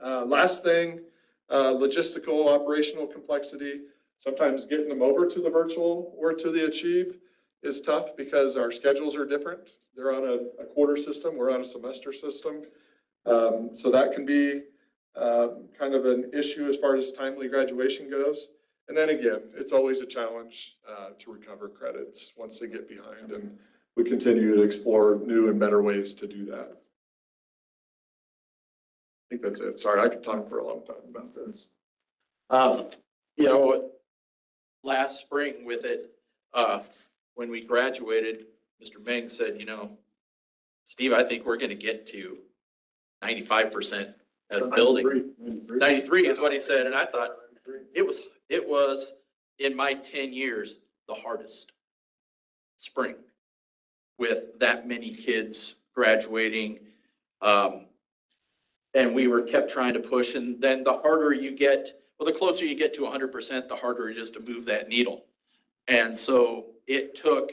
Last thing, logistical, operational complexity, sometimes getting them over to the virtual or to the Achieve is tough because our schedules are different. They're on a quarter system, we're on a semester system. So that can be kind of an issue as far as timely graduation goes. And then again, it's always a challenge to recover credits once they get behind, and we continue to explore new and better ways to do that. I think that's it. Sorry, I could talk for a long time about this. You know, last spring with it, when we graduated, Mr. Meng said, you know, Steve, I think we're gonna get to 95% of the building. 93 is what he said, and I thought it was in my 10 years, the hardest spring with that many kids graduating. And we were kept trying to push, and then the harder you get, well, the closer you get to 100%, the harder it is to move that needle. And so it took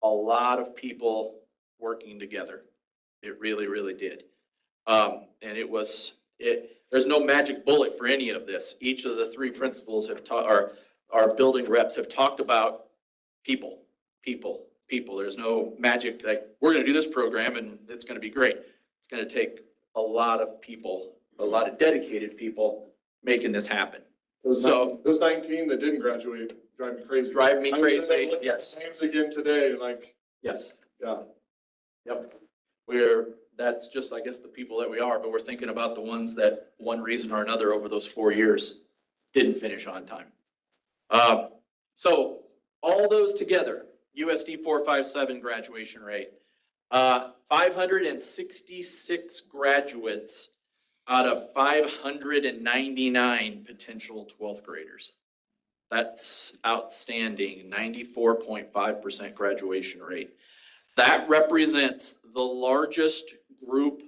a lot of people working together. It really, really did. And there's no magic bullet for any of this. Each of the three principals have taught, our building reps have talked about people. There's no magic, like, we're gonna do this program and it's gonna be great. It's gonna take a lot of people, a lot of dedicated people making this happen. Those 19 that didn't graduate drive me crazy. Drive me crazy, yes. Names again today, like. Yes. Yeah. Yep. That's just, I guess, the people that we are, but we're thinking about the ones that one reason or another over those 4 years didn't finish on time. So all those together, USD 457 graduation rate, 566 graduates out of 599 potential 12th graders. That's outstanding, 94.5% graduation rate. That represents the largest group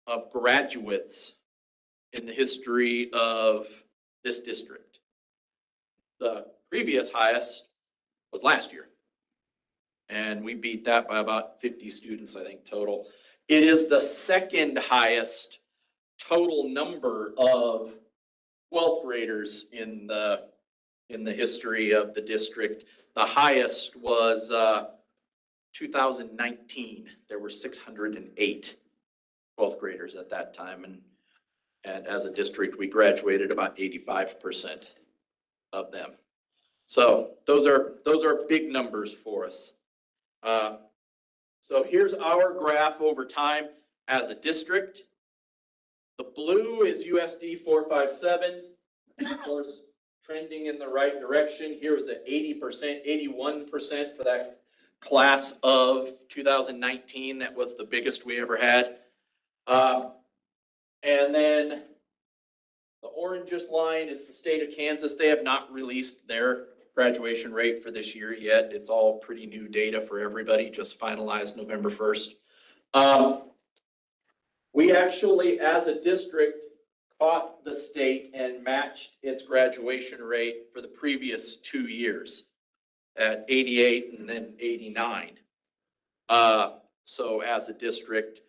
of graduates in the history of this district. The previous highest was last year, and we beat that by about 50 students, I think, total. It is the second highest total number of 12th graders in the history of the district. The highest was 2019. There were 608 12th graders at that time, and as a district, we graduated about 85% of them. So those are big numbers for us. So here's our graph over time as a district. The blue is USD 457, of course, trending in the right direction. Here was at 80%, 81% for that class of 2019. That was the biggest we ever had. And then the orangish line is the state of Kansas. They have not released their graduation rate for this year yet. It's all pretty new data for everybody, just finalized November 1st. We actually, as a district, caught the state and matched its graduation rate for the previous 2 years at 88 and then 89. So as a district,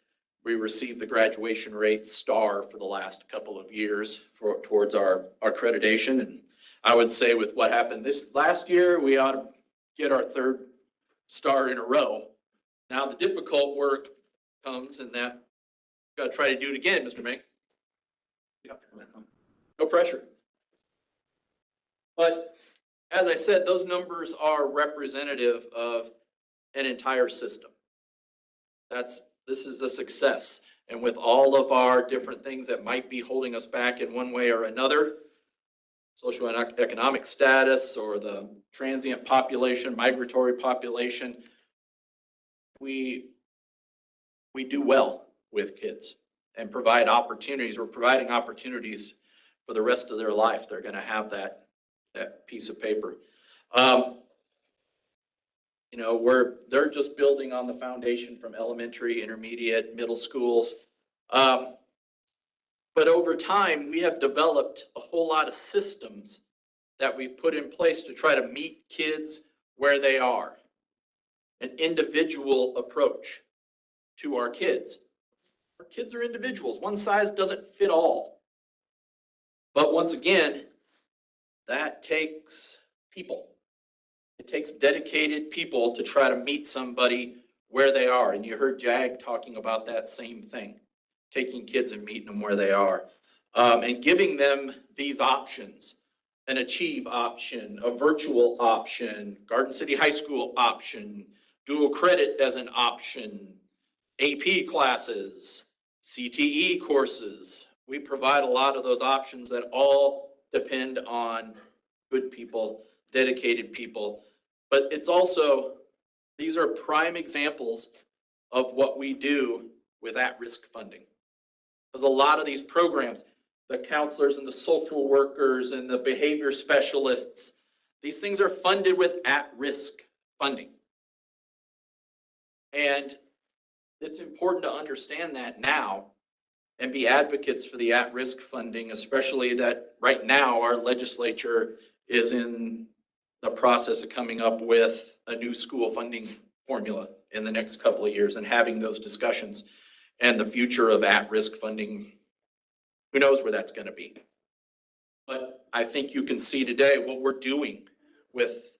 we received the graduation rate star for the last couple of years towards our accreditation. And I would say with what happened this last year, we ought to get our third star in a row. Now the difficult work comes in that we've got to try to do it again, Mr. Mink. No pressure. But as I said, those numbers are representative of an entire system. This is a success. And with all of our different things that might be holding us back in one way or another, social and economic status or the transient population, migratory population, we do well with kids and provide opportunities. We're providing opportunities for the rest of their life. They're going to have that piece of paper. They're just building on the foundation from elementary, intermediate, middle schools. But over time, we have developed a whole lot of systems that we've put in place to try to meet kids where they are. An individual approach to our kids. Our kids are individuals. One size doesn't fit all. But once again, that takes people. It takes dedicated people to try to meet somebody where they are. And you heard Jag talking about that same thing, taking kids and meeting them where they are. And giving them these options, an Achieve option, a virtual option, Garden City High School option, dual credit as an option, AP classes, CTE courses. We provide a lot of those options that all depend on good people, dedicated people. But it's also, these are prime examples of what we do with at-risk funding. Because a lot of these programs, the counselors and the social workers and the behavior specialists, these things are funded with at-risk funding. And it's important to understand that now and be advocates for the at-risk funding, especially that right now our legislature is in the process of coming up with a new school funding formula in the next couple of years and having those discussions. And the future of at-risk funding, who knows where that's going to be. But I think you can see today what we're doing with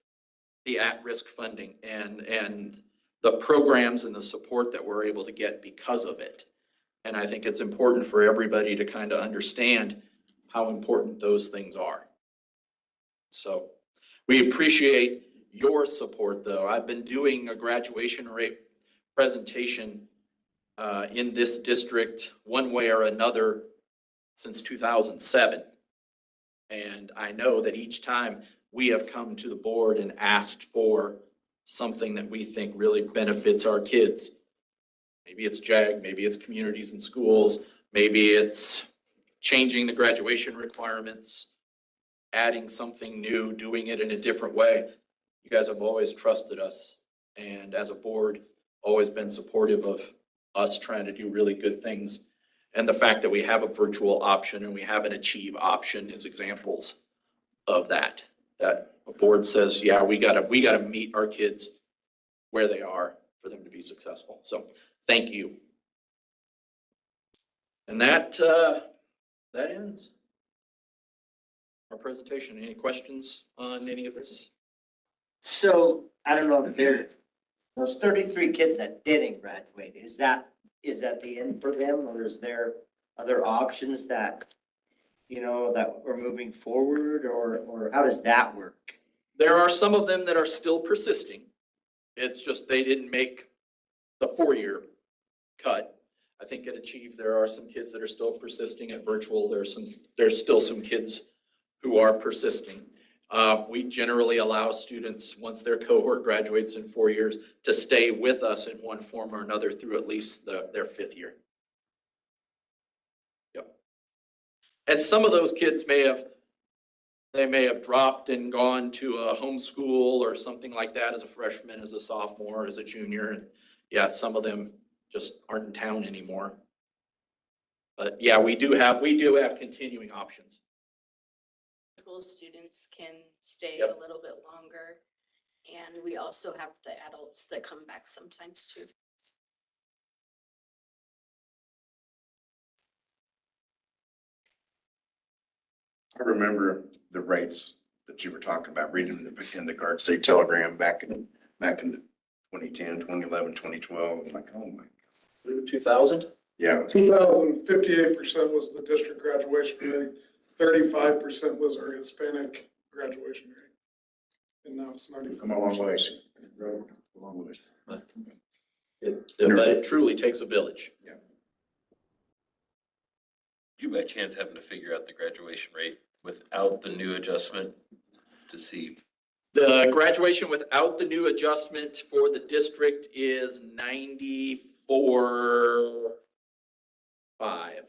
the at-risk funding and the programs and the support that we're able to get because of it. And I think it's important for everybody to kind of understand how important those things are. So we appreciate your support, though. I've been doing a graduation rate presentation in this district one way or another since 2007. And I know that each time we have come to the board and asked for something that we think really benefits our kids. Maybe it's JAG, maybe it's communities and schools, maybe it's changing the graduation requirements, adding something new, doing it in a different way. You guys have always trusted us, and as a board, always been supportive of us trying to do really good things. And the fact that we have a virtual option and we have an Achieve option is examples of that. That a board says, yeah, we gotta meet our kids where they are for them to be successful. So thank you. And that ends our presentation. Any questions on any of this? So I don't know if those 33 kids that didn't graduate, is that the end for them, or is there other options that, that we're moving forward, or how does that work? There are some of them that are still persisting. It's just they didn't make the 4-year cut. I think at Achieve, there are some kids that are still persisting. At virtual, there's still some kids who are persisting. We generally allow students, once their cohort graduates in 4 years, to stay with us in one form or another through at least their 5th year. Yep. And some of those kids may have dropped and gone to a homeschool or something like that as a freshman, as a sophomore, as a junior. And yeah, some of them just aren't in town anymore. But yeah, we do have continuing options. School students can stay Yep. a little bit longer. And we also have the adults that come back sometimes too. I remember the rates that you were talking about, reading in the Garden State Telegram back in 2010, 2011, 2012. I'm like, oh my. 2000? Yeah. 58% was the district graduation rate, 35% was our Hispanic graduation rate. And now it's 95%. Come a long ways. A long ways. But it truly takes a village. Yeah. Do you by chance happen to figure out the graduation rate without the new adjustment to see? The graduation without the new adjustment for the district is 94.5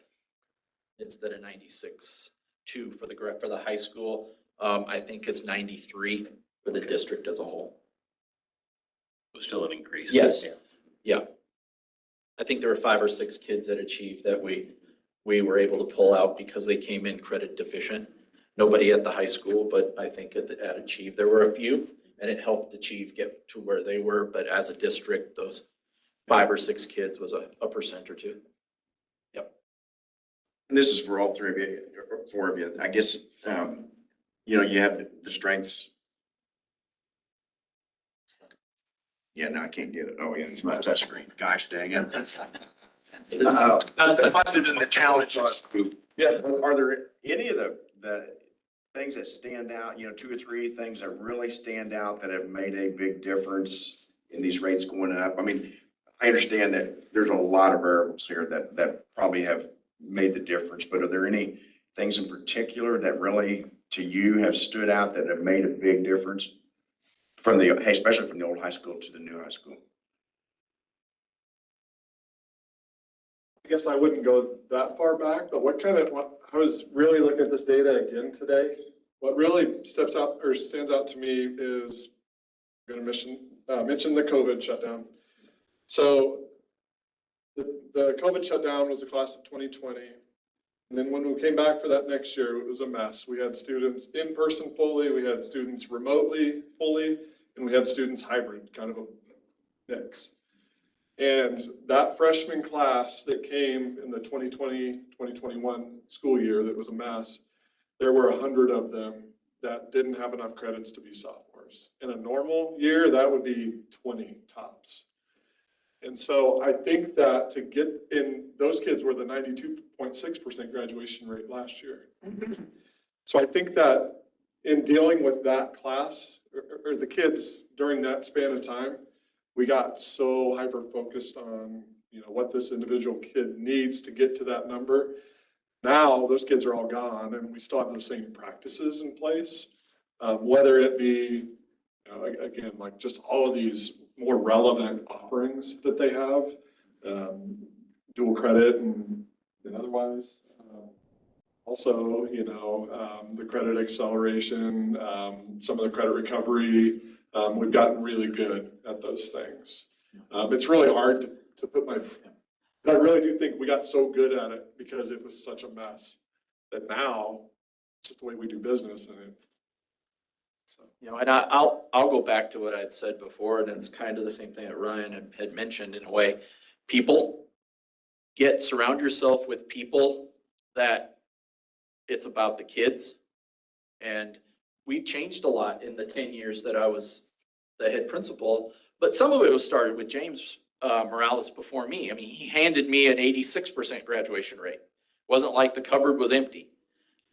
instead of 96.2 for the high school. I think it's 93 for the district as a whole. It was still an increase. Yes. Yeah. I think there were 5 or 6 kids that achieved that we were able to pull out because they came in credit deficient. Nobody at the high school, but I think at Achieve, there were a few, and it helped Achieve get to where they were. But as a district, those 5 or 6 kids was a % or 2. Yep. And this is for all 3 of you, or 4 of you. I guess, you have the strengths Yeah, no, I can't get it. Oh, yeah, it's my touchscreen. Gosh dang it. Uh, The positives and the challenges. Yeah. Are there any of the things that stand out, you know, two or three things that really stand out that have made a big difference in these rates going up? I mean, I understand that there's a lot of variables here that probably have made the difference, but are there any things in particular that really to you have stood out that have made a big difference from the, especially from the old high school to the new high school? I guess I wouldn't go that far back, but I was really looking at this data again today. What really steps out or stands out to me is, I'm going to mention the COVID shutdown. So the COVID shutdown was the class of 2020. And then when we came back for that next year, it was a mess. We had students in person fully, we had students remotely fully, and we had students hybrid, kind of a mix. And that freshman class that came in the 2020, 2021 school year that was a mess, there were 100 of them that didn't have enough credits to be sophomores. In a normal year, that would be 20 tops. And so I think that to get in, those kids were the 92.6% graduation rate last year. So I think that in dealing with that class or the kids during that span of time, we got so hyper-focused on, you know, what this individual kid needs to get to that number. Now, those kids are all gone, and we still have those same practices in place. Whether it be, again, like just all of these more relevant offerings that they have, dual credit and otherwise. Also, you know, the credit acceleration, some of the credit recovery, we've gotten really good at those things. It's really hard to put but I really do think we got so good at it because it was such a mess that now it's just the way we do business. You know, and I'll go back to what I'd said before, and it's kind of the same thing that Ryan had mentioned in a way. People, surround yourself with people that it's about the kids. And we changed a lot in the 10 years that I was the head principal, but some of it was started with James Morales before me. I mean, he handed me an 86% graduation rate. Wasn't like the cupboard was empty.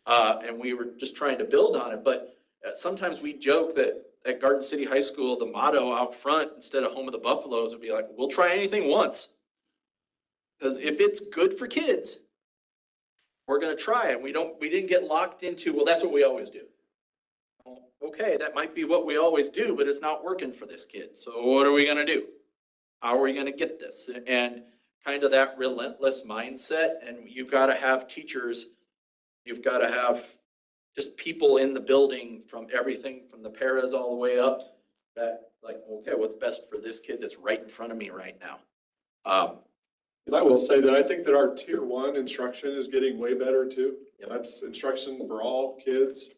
And we were just trying to build on it. But sometimes we joke that at Garden City High School, the motto out front, instead of home of the Buffaloes, would be like, we'll try anything once. Because if it's good for kids, we're going to try it. We didn't get locked into, well, that's what we always do. Well, okay, that might be what we always do, but it's not working for this kid. So what are we going to do? How are we going to get this? And kind of that relentless mindset. And you've got to have teachers. You've got to have just people in the building from everything from the paras all the way up that like, okay, what's best for this kid that's right in front of me right now? And I will say that I think that our tier 1 instruction is getting way better too. That's instruction for all kids.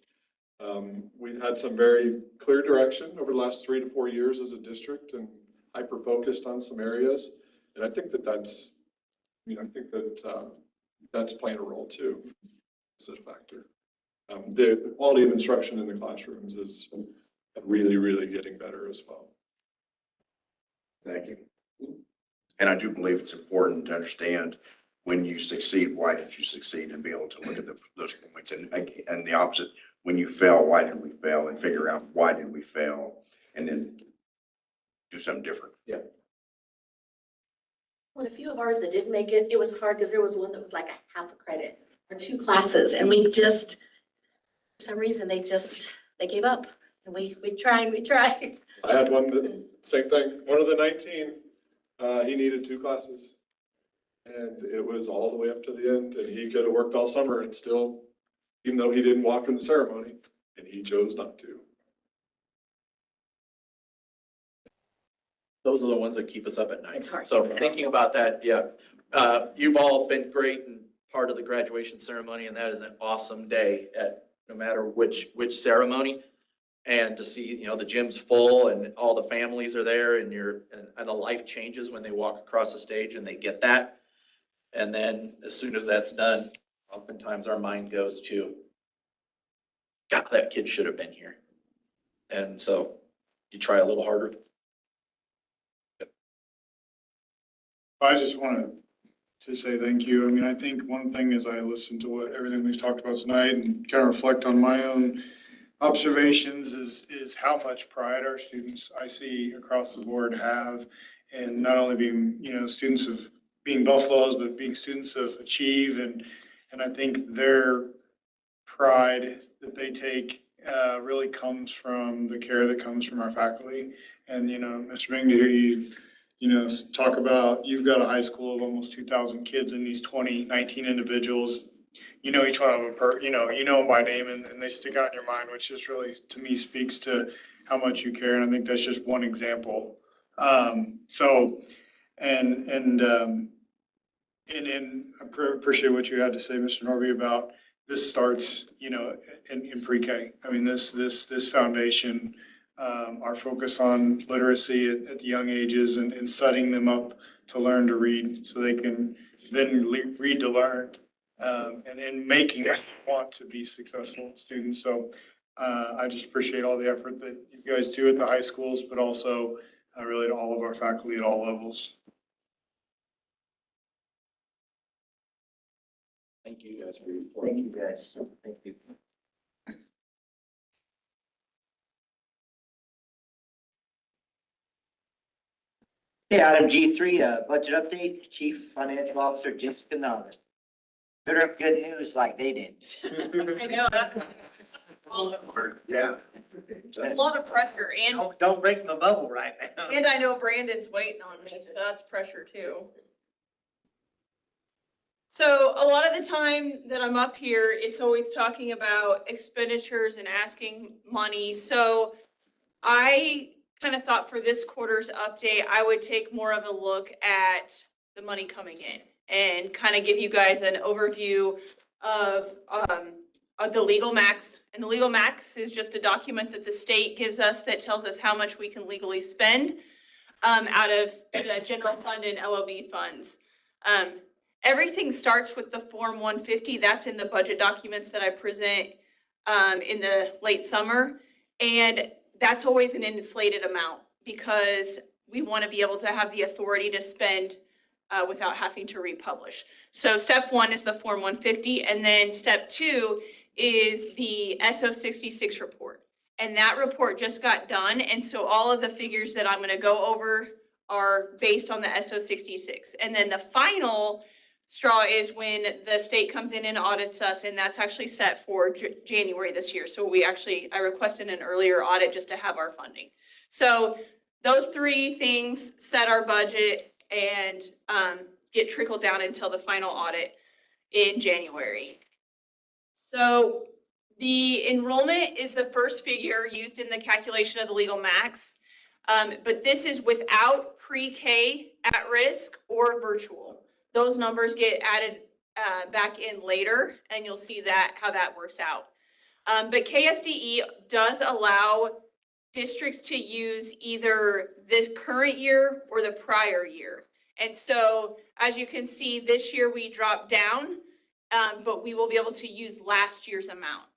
We've had some very clear direction over the last 3 to 4 years as a district and hyper-focused on some areas. And I think that that's, you know, I think that that's playing a role too as a factor. The quality of instruction in the classrooms is really, really getting better as well. Thank you. And I do believe it's important to understand when you succeed, why did you succeed, and be able to look at those points. And the opposite, when you fail, why did we fail, and figure out why did we fail, and then do something different. Yeah. Well, a few of ours that didn't make it, it was hard because there was one that was like a half a credit or 2 classes. And we just, for some reason, they gave up. And we tried. I had one that, same thing, one of the 19, he needed 2 classes. And it was all the way up to the end, and he could have worked all summer and still, even though he didn't walk in the ceremony, and he chose not to. Those are the ones that keep us up at night. It's hard. So thinking about that, yeah. You've all been great and part of the graduation ceremony, and that is an awesome day at no matter which ceremony. And to see, you know, the gym's full and all the families are there and and a life changes when they walk across the stage and they get that. And then as soon as that's done, oftentimes our mind goes to, God, that kid should have been here. And so you try a little harder. I just wanted to say thank you. I mean, I think one thing as I listen to everything we've talked about tonight and kind of reflect on my own observations is how much pride our students I see across the board have in not only being, students of being Buffaloes, but being students of Achieve and I think their pride that they take really comes from the care that comes from our faculty. And, Mr. Bing, to hear you, talk about, you've got a high school of almost 2,000 kids and these 19 individuals, each one of them, you know them by name and they stick out in your mind, which just really, to me, speaks to how much you care. And I think that's just one example. And I appreciate what you had to say, Mr. Norby, about this starts, in pre-K. I mean, this foundation, our focus on literacy at the young ages and setting them up to learn to read so they can then read to learn, and making them want to be successful students. So I just appreciate all the effort that you guys do at the high schools, but also really to all of our faculty at all levels. Thank you guys for your report. Thank you guys. Thank you. Okay, item G3, budget update, Chief Financial Officer Jessica Nolan. Better have good news like they did. I know, that's Yeah. a lot of pressure and, Don't break my bubble right now. and I know Brandon's waiting on me, so that's pressure too. So a lot of the time that I'm up here, it's always talking about expenditures and asking money. So I kind of thought for this quarter's update, I would take more of a look at the money coming in and kind of give you guys an overview of the legal max. And the legal max is just a document that the state gives us that tells us how much we can legally spend out of the general fund and LOB funds. Everything starts with the Form 150. That's in the budget documents that I present in the late summer. And that's always an inflated amount because we want to be able to have the authority to spend without having to republish. So step one is the Form 150, and then step two is the SO 66 report. And that report just got done, and so all of the figures that I'm going to go over are based on the SO 66. And then the final straw is when the state comes in and audits us, and that's actually set for January this year. So I requested an earlier audit just to have our funding. So those three things set our budget and get trickled down until the final audit in January. So the enrollment is the first figure used in the calculation of the legal max, but this is without pre-K at risk or virtual. Those numbers get added back in later, and you'll see how that works out. But KSDE does allow districts to use either the current year or the prior year. And so, as you can see, this year we dropped down, but we will be able to use last year's amount.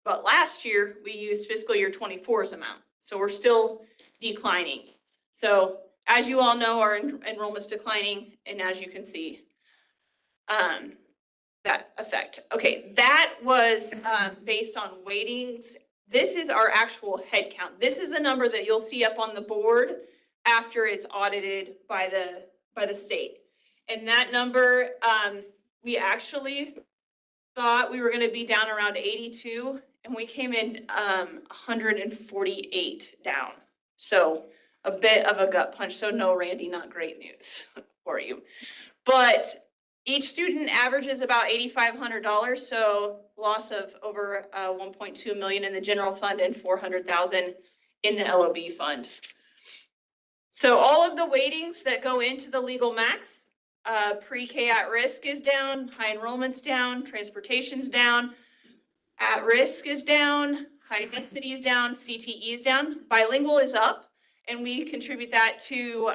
But last year we used fiscal year 24's amount. So we're still declining. So as you all know, our enrollment's declining, and as you can see, that effect. Okay, that was based on weightings. This is our actual head count. This is the number that you'll see up on the board after it's audited by the state. And that number, we actually thought we were going to be down around 82, and we came in 148 down. So a bit of a gut punch. So no, Randy, not great news for you. But each student averages about $8,500, so loss of over 1.2 million in the general fund and 400,000 in the LOB fund. So all of the weightings that go into the legal max, pre-K at risk is down, high enrollment's down, transportation's down, at risk is down, high density is down, CTE is down, bilingual is up, and we contribute that to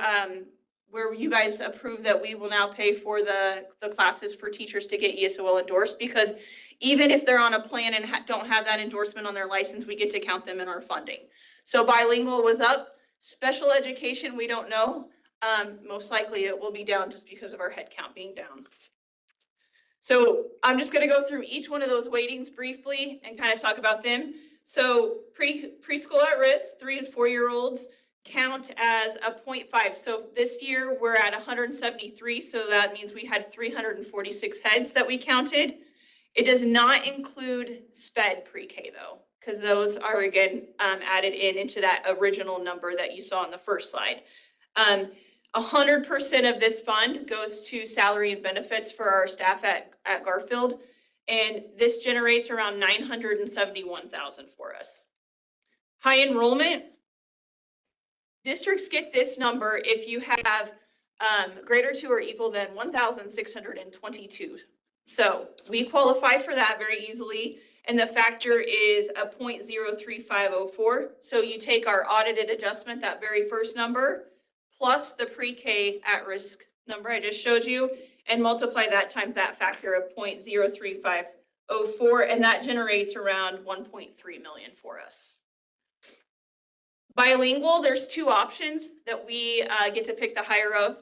where you guys approve that we will now pay for the classes for teachers to get ESOL endorsed, because even if they're on a plan and don't have that endorsement on their license, we get to count them in our funding. So bilingual was up. Special education, we don't know. Most likely it will be down just because of our head count being down. So I'm just gonna go through each one of those weightings briefly and kind of talk about them. So preschool at risk, 3 and 4-year-olds count as a 0.5. So this year we're at 173. So that means we had 346 heads that we counted. It does not include SPED pre-K though, because those are again added into that original number that you saw on the first slide. 100% of this fund goes to salary and benefits for our staff at Garfield, and this generates around $971,000 for us. High enrollment, districts get this number if you have greater to or equal than 1,622. So we qualify for that very easily, and the factor is a 0.03504. So you take our audited adjustment, that very first number, plus the pre-K at-risk number I just showed you, and multiply that times that factor of 0.03504, and that generates around 1.3 million for us. Bilingual, there's two options that we get to pick the higher of.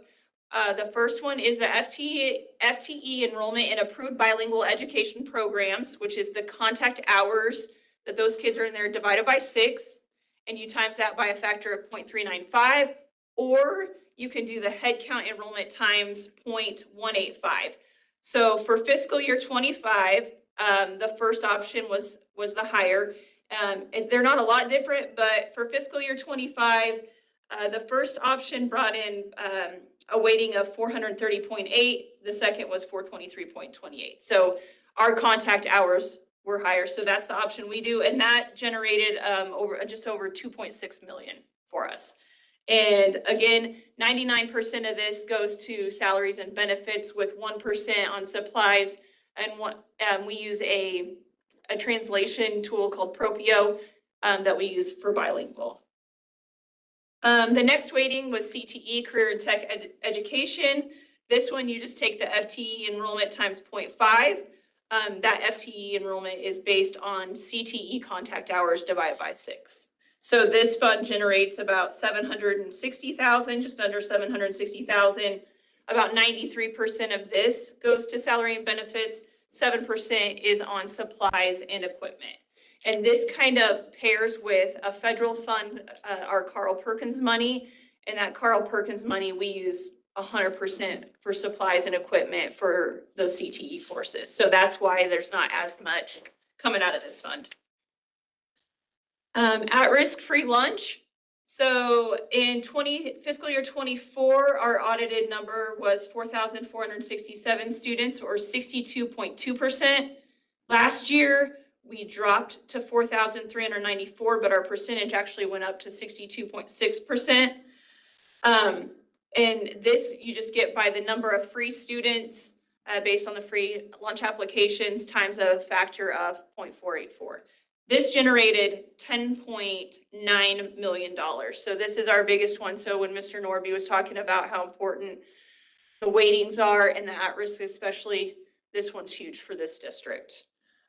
The first one is the FTE enrollment in approved bilingual education programs, which is the contact hours that those kids are in there divided by 6, and you times that by a factor of 0.395, or you can do the head count enrollment times 0.185. So for fiscal year 25, the first option was the higher. And they're not a lot different, but for fiscal year 25, the first option brought in a weighting of 430.8. The second was 423.28. So our contact hours were higher. So that's the option we do. And that generated just over 2.6 million for us. And again, 99% of this goes to salaries and benefits with 1% on supplies. And we use a translation tool called Propio that we use for bilingual. The next weighting was CTE, Career and Tech Education. This one, you just take the FTE enrollment times 0.5. That FTE enrollment is based on CTE contact hours divided by 6. So this fund generates about 760,000, just under 760,000. About 93% of this goes to salary and benefits. 7% is on supplies and equipment. And this kind of pairs with a federal fund, our Carl Perkins money. And that Carl Perkins money, we use 100% for supplies and equipment for those CTE courses. So that's why there's not as much coming out of this fund. At-risk free lunch. So in fiscal year 24, our audited number was 4,467 students, or 62.2%. Last year, we dropped to 4,394, but our percentage actually went up to 62.6%. And this you just get by the number of free students based on the free lunch applications times a factor of 0.484. This generated $10.9 million. So this is our biggest one. So when Mr. Norby was talking about how important the weightings are and the at-risk especially, this one's huge for this district.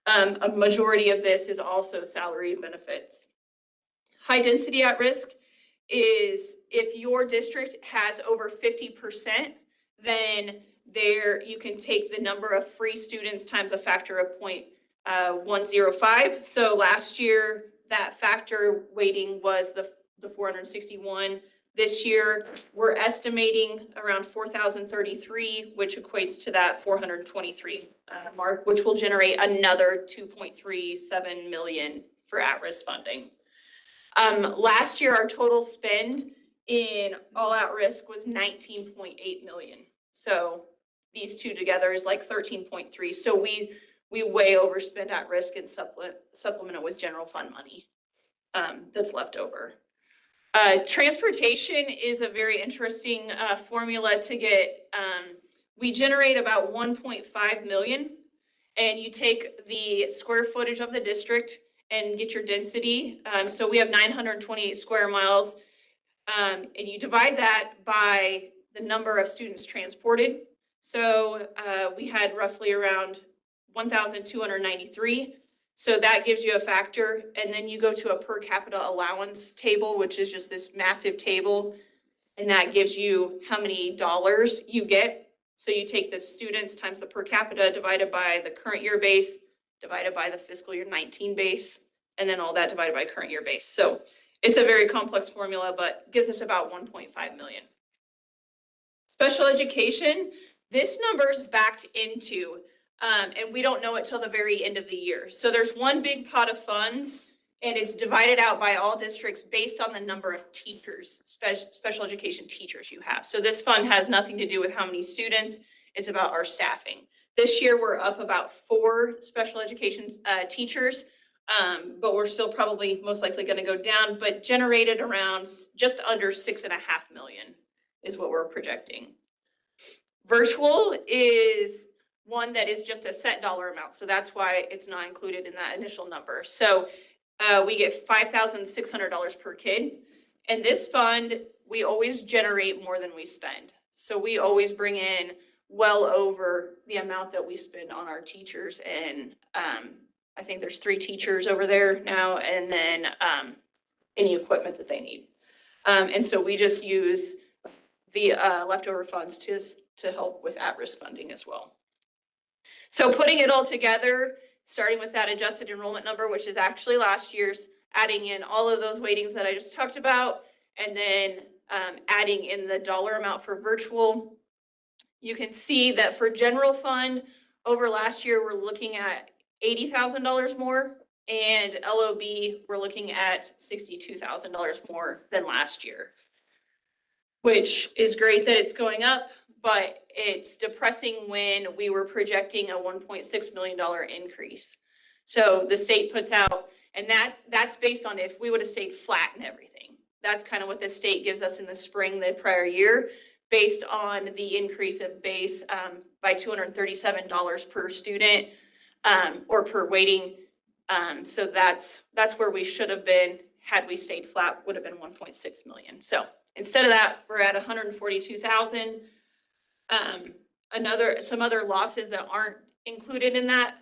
A majority of this is also salary and benefits. High density at risk is if your district has over 50%, then you can take the number of free students times a factor of 0.105. So last year, that factor weighting was the 461. This year, we're estimating around 4,033, which equates to that 423 mark, which will generate another 2.37 million for at-risk funding. Last year, our total spend in all at-risk was 19.8 million. So these two together is like 13.3. So we way overspend at risk and supplement it with general fund money that's left over. Transportation is a very interesting formula to get. We generate about 1.5 million, and you take the square footage of the district and get your density. So we have 928 square miles, and you divide that by the number of students transported. So we had roughly around 1,293. So that gives you a factor. And then you go to a per capita allowance table, which is just this massive table. And that gives you how many dollars you get. So you take the students times the per capita divided by the current year base, divided by the fiscal year 19 base, and then all that divided by current year base. So it's a very complex formula, but gives us about 1.5 million. Special education, this number's backed into, and we don't know it till the very end of the year. So there's one big pot of funds, and it's divided out by all districts based on the number of teachers, special education teachers you have. So this fund has nothing to do with how many students, it's about our staffing. This year, we're up about 4 special education teachers, but we're still probably most likely gonna go down, but generated around just under 6.5 million is what we're projecting. Virtual is one that is just a set dollar amount, so that's why it's not included in that initial number. So we get $5,600 per kid. And this fund, we always generate more than we spend. So we always bring in well over the amount that we spend on our teachers. And I think there's 3 teachers over there now, and then any equipment that they need. And so we just use the leftover funds to help with at-risk funding as well. So putting it all together, starting with that adjusted enrollment number, which is actually last year's, adding in all of those weightings that I just talked about, and then adding in the dollar amount for virtual. You can see that for general fund, over last year, we're looking at $80,000 more, and LOB, we're looking at $62,000 more than last year, which is great that it's going up, but it's depressing when we were projecting a $1.6 million increase. So the state puts out, and that's based on if we would have stayed flat and everything. That's kind of what the state gives us in the spring the prior year, based on the increase of base by $237 per student or per weighting. So that's where we should have been had we stayed flat, would have been 1.6 million. So instead of that, we're at 142,000. Some other losses that aren't included in that,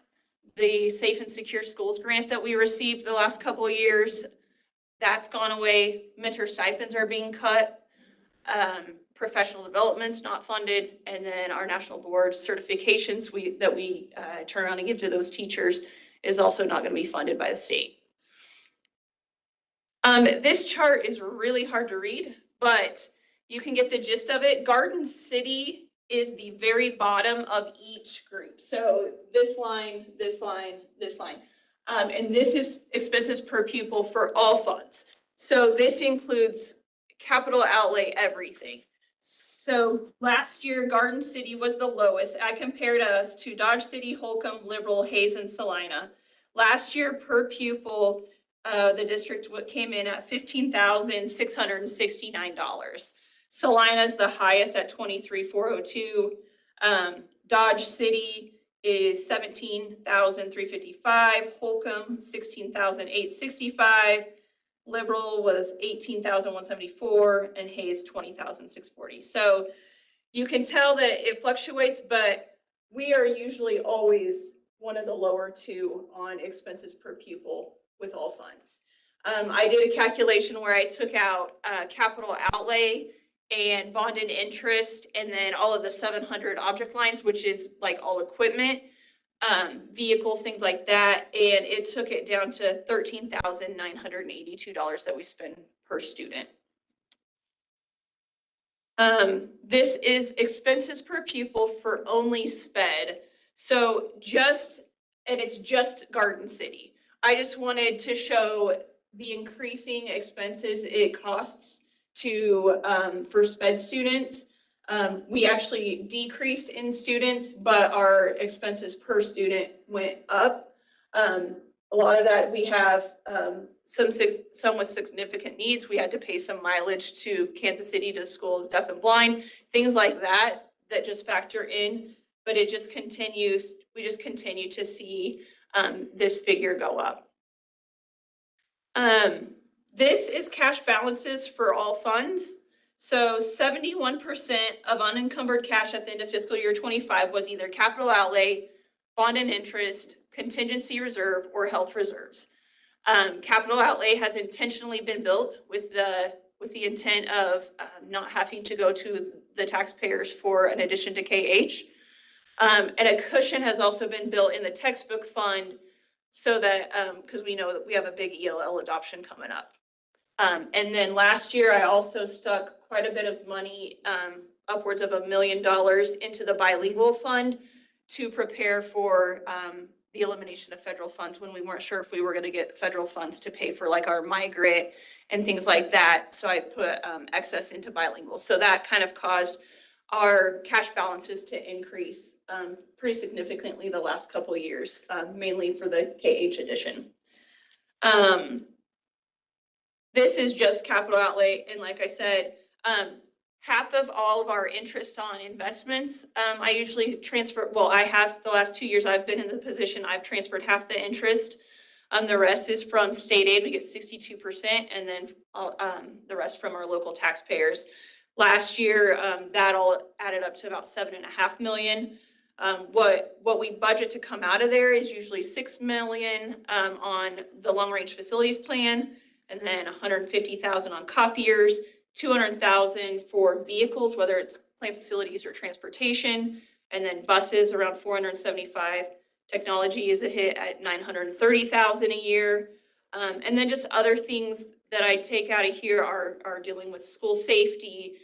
the Safe and Secure Schools grant that we received the last couple of years, that's gone away. Mentor stipends are being cut. Professional development's not funded. And then our national board certifications that we turn around and give to those teachers is also not going to be funded by the state. This chart is really hard to read, but you can get the gist of it. Garden City is the very bottom of each group. So this line, this line, this line. And this is expenses per pupil for all funds. So this includes capital outlay, everything. So last year, Garden City was the lowest. I compared us to Dodge City, Holcomb, Liberal, Hayes, and Salina. Last year per pupil, the district came in at $15,669. Salina's the highest at $23,402. Dodge City is $17,355. Holcomb, $16,865. Liberal was $18,174, and Hayes $20,640. So you can tell that it fluctuates, but we are usually always one of the lower 2 on expenses per pupil with all funds. I did a calculation where I took out capital outlay and bonded interest, and then all of the 700 object lines, which is like all equipment, vehicles, things like that. And it took it down to $13,982 that we spend per student. This is expenses per pupil for only SPED. So it's just Garden City. I just wanted to show the increasing expenses it costs for SPED students. We actually decreased in students, but our expenses per student went up. A lot of that, we have some with significant needs. We had to pay some mileage to Kansas City to the School of Deaf and Blind, things like that just factor in, but it just continues. We just continue to see this figure go up. This is cash balances for all funds. So 71% of unencumbered cash at the end of fiscal year 25 was either capital outlay, bond and interest, contingency reserve, or health reserves. Capital outlay has intentionally been built with the with the intent of not having to go to the taxpayers for an addition to KH. And a cushion has also been built in the textbook fund so that, because we know that we have a big ELL adoption coming up. And then last year, I also stuck quite a bit of money, upwards of $1 million into the bilingual fund to prepare for the elimination of federal funds when we weren't sure if we were going to get federal funds to pay for like our migrant and things like that. So I put excess into bilingual. So that kind of caused our cash balances to increase pretty significantly the last couple of years, mainly for the KH edition. This is just capital outlay, and like I said, half of all of our interest on investments, I usually transfer, well, I have the last 2 years I've been in the position, I've transferred half the interest. The rest is from state aid, we get 62%, and then the rest from our local taxpayers. Last year, that all added up to about $7.5 million. What we budget to come out of there is usually $6 million on the long range facilities plan, and then $150,000 on copiers, $200,000 for vehicles, whether it's plant facilities or transportation, and then buses around $475,000. Technology is a hit at $930,000 a year. And then just other things that I take out of here are dealing with school safety,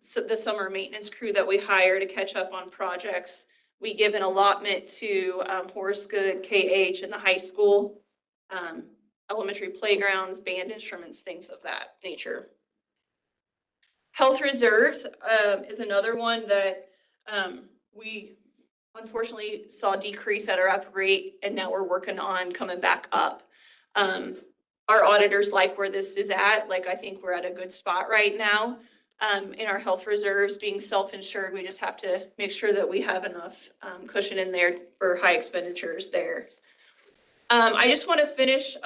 so the summer maintenance crew that we hire to catch up on projects. We give an allotment to Horace Good, KH, and the high school, elementary playgrounds, band instruments, things of that nature. Health reserves is another one that we unfortunately saw decrease at our up rate, and now we're working on coming back up. Our auditors like where this is at. Like, I think we're at a good spot right now in our health reserves. Being self-insured, we just have to make sure that we have enough cushion in there for high expenditures there. I just want to finish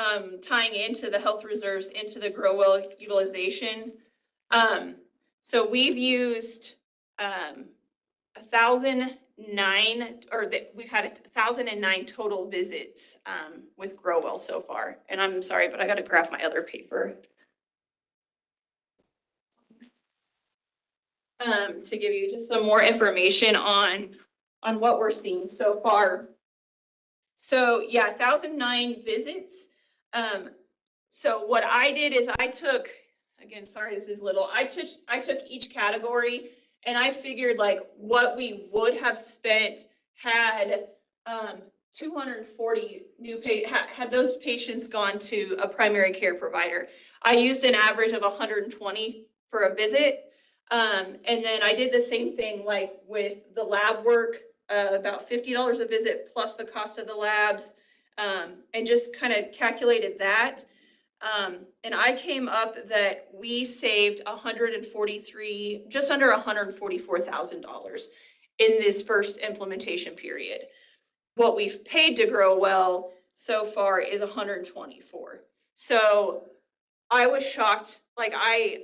tying into the health reserves into the grow well utilization. So we've used 1,009, or we've had 1,009 total visits with grow well so far. And I'm sorry, but I got to grab my other paper to give you just some more information on what we're seeing so far. So yeah, 1,009 visits. So what I did is I took, again, sorry, this is little. I took each category and I figured like what we would have spent had 240 new had those patients gone to a primary care provider. I used an average of 120 for a visit. And then I did the same thing like with the lab work. About $50 a visit plus the cost of the labs, and just kind of calculated that. And I came up that we saved just under $144,000 in this first implementation period. What we've paid to grow well so far is $124,000. So I was shocked. Like I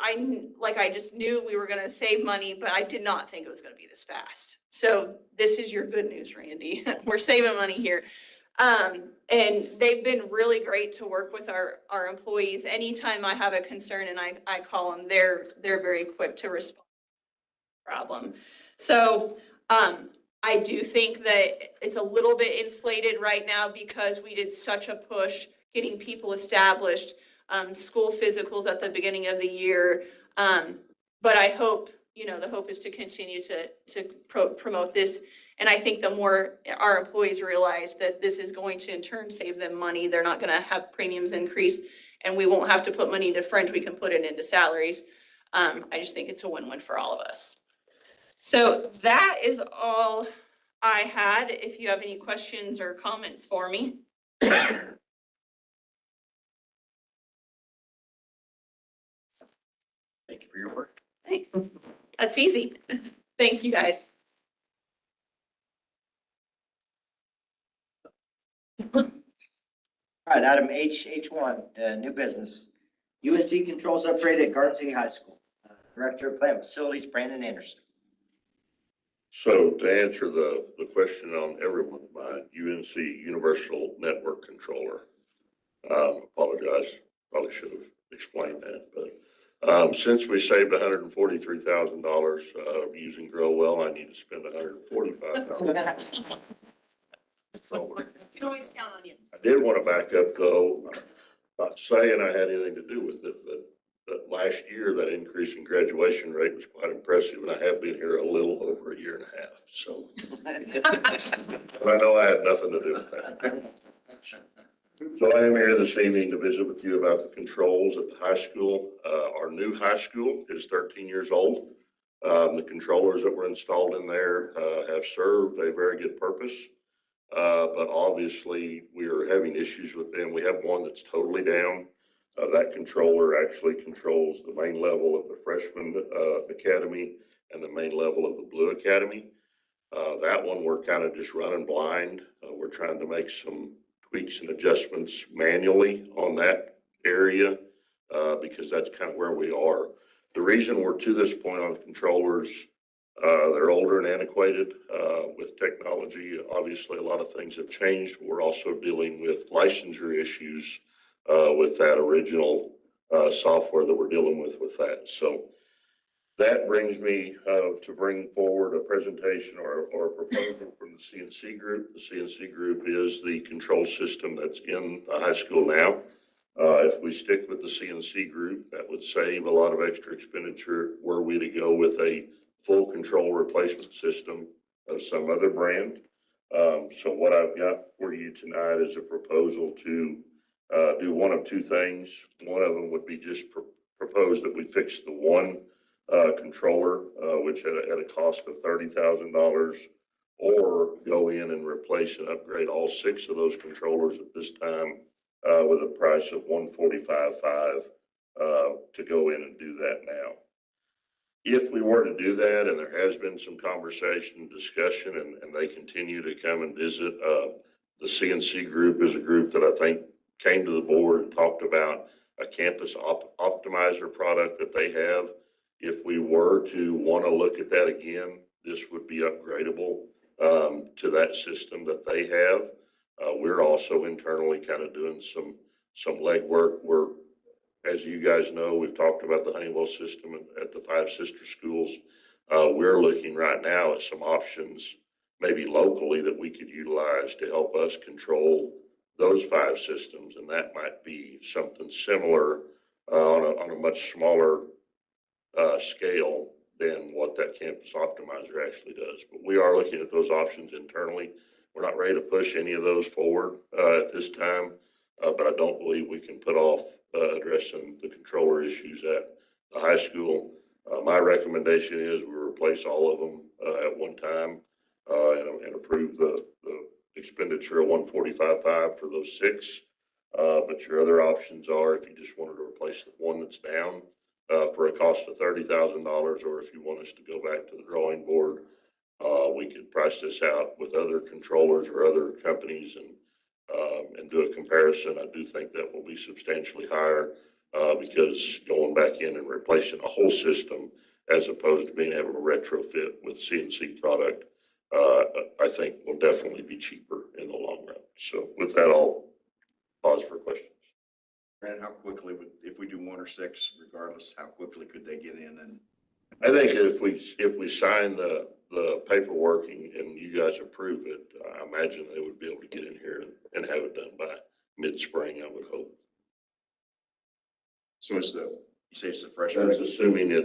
just knew we were going to save money, but I did not think it was going to be this fast. So this is your good news, Randy. We're saving money here. And they've been really great to work with our employees. Anytime I have a concern and I call them, they're very quick to respond to the problem. So I do think that it's a little bit inflated right now because we did such a push getting people established. School physicals at the beginning of the year. But I hope, the hope is to continue to promote this. And I think the more our employees realize that this is going to in turn save them money, they're not going to have premiums increased and we won't have to put money into fringe, we can put it into salaries. I just think it's a win-win for all of us. So that is all I had. If you have any questions or comments for me. Thank you for your work. That's easy. Thank you, guys. All right, item H1, new business. UNC controls upgrade at Garden City High School. Director of Plant Facilities, Brandon Anderson. So to answer the question on everyone's mind, UNC Universal Network Controller. Apologize, probably should have explained that, but Since we saved $143,000, using Grow Well, I need to spend $145,000. Can always count on you. I did want to back up though, not saying I had anything to do with it, but that last year, that increase in graduation rate was quite impressive, and I have been here a little over a year and a half, so. But I know I had nothing to do with that. So I am here this evening to visit with you about the controls at the high school. Our new high school is 13 years old. The controllers that were installed in there have served a very good purpose. But obviously we are having issues with them. We have one that's totally down. That controller actually controls the main level of the freshman academy and the main level of the blue academy. That one we're kind of just running blind. We're trying to make some tweaks and adjustments manually on that area because that's kind of where we are. The reason we're to this point on controllers, they're older and antiquated with technology. Obviously, a lot of things have changed. We're also dealing with licensure issues with that original software that we're dealing with that. So that brings me to bring forward a presentation or a proposal from the CNC group. The CNC group is the control system that's in the high school now. If we stick with the CNC group, that would save a lot of extra expenditure were we to go with a full control replacement system of some other brand. So what I've got for you tonight is a proposal to do one of two things. One of them would be just propose that we fix the one controller, which at a cost of $30,000, or go in and replace and upgrade all 6 of those controllers at this time with a price of $145,500 to go in and do that now. If we were to do that, and there has been some conversation and discussion, and they continue to come and visit, the CNC group is a group that I think came to the board and talked about a campus optimizer product that they have. If we were to want to look at that again, this would be upgradable to that system that they have. We're also internally kind of doing some legwork. As you guys know, we've talked about the Honeywell system at the 5 sister schools. We're looking right now at some options, maybe locally, that we could utilize to help us control those 5 systems. And that might be something similar on a much smaller scale than what that campus optimizer actually does. But we are looking at those options internally. We're not ready to push any of those forward at this time, but I don't believe we can put off addressing the controller issues at the high school. My recommendation is we replace all of them at one time and approve the expenditure of $145,500 for those 6. But your other options are, if you just wanted to replace the one that's down for a cost of $30,000, or if you want us to go back to the drawing board, we could price this out with other controllers or other companies and do a comparison. I do think that will be substantially higher because going back in and replacing a whole system as opposed to being able to retrofit with CNC product, I think will definitely be cheaper in the long run. So with that, I'll pause for questions. Brandon, how quickly if we do 1 or 6, regardless, how quickly could they get in? And I think if we sign the paperwork and you guys approve it, I imagine they would be able to get in here and have it done by mid-spring, I would hope. so you say it's the freshman? That's assuming I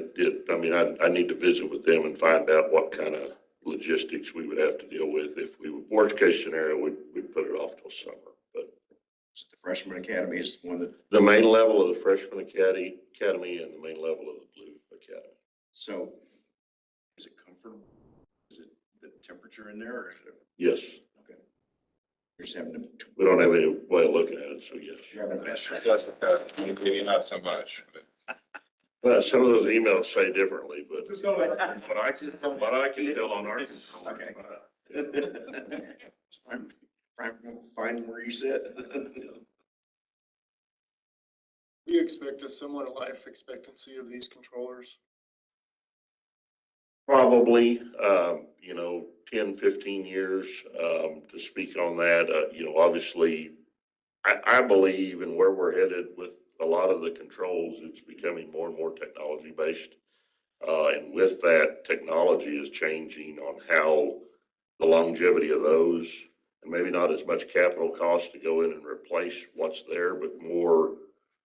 mean, I need to visit with them and find out what kind of logistics we would have to deal with. If we, worst case scenario, we'd put it off till summer. But The freshman academy is one that. the main level of the freshman academy and the main level of the blue academy. So is it comfortable? Is it the temperature in there? Or is it? Yes. Okay. You're just having to. We don't have any way of looking at it, so yes. Maybe not so much. Well, some of those emails say differently, but what I can tell on our. Okay. I'm fine where you sit. Do you expect a similar life expectancy of these controllers? Probably, 10, 15 years, to speak on that. Obviously, I believe in where we're headed with a lot of the controls, it's becoming more and more technology based. And with that, technology is changing on how the longevity of those, and maybe not as much capital cost to go in and replace what's there, but more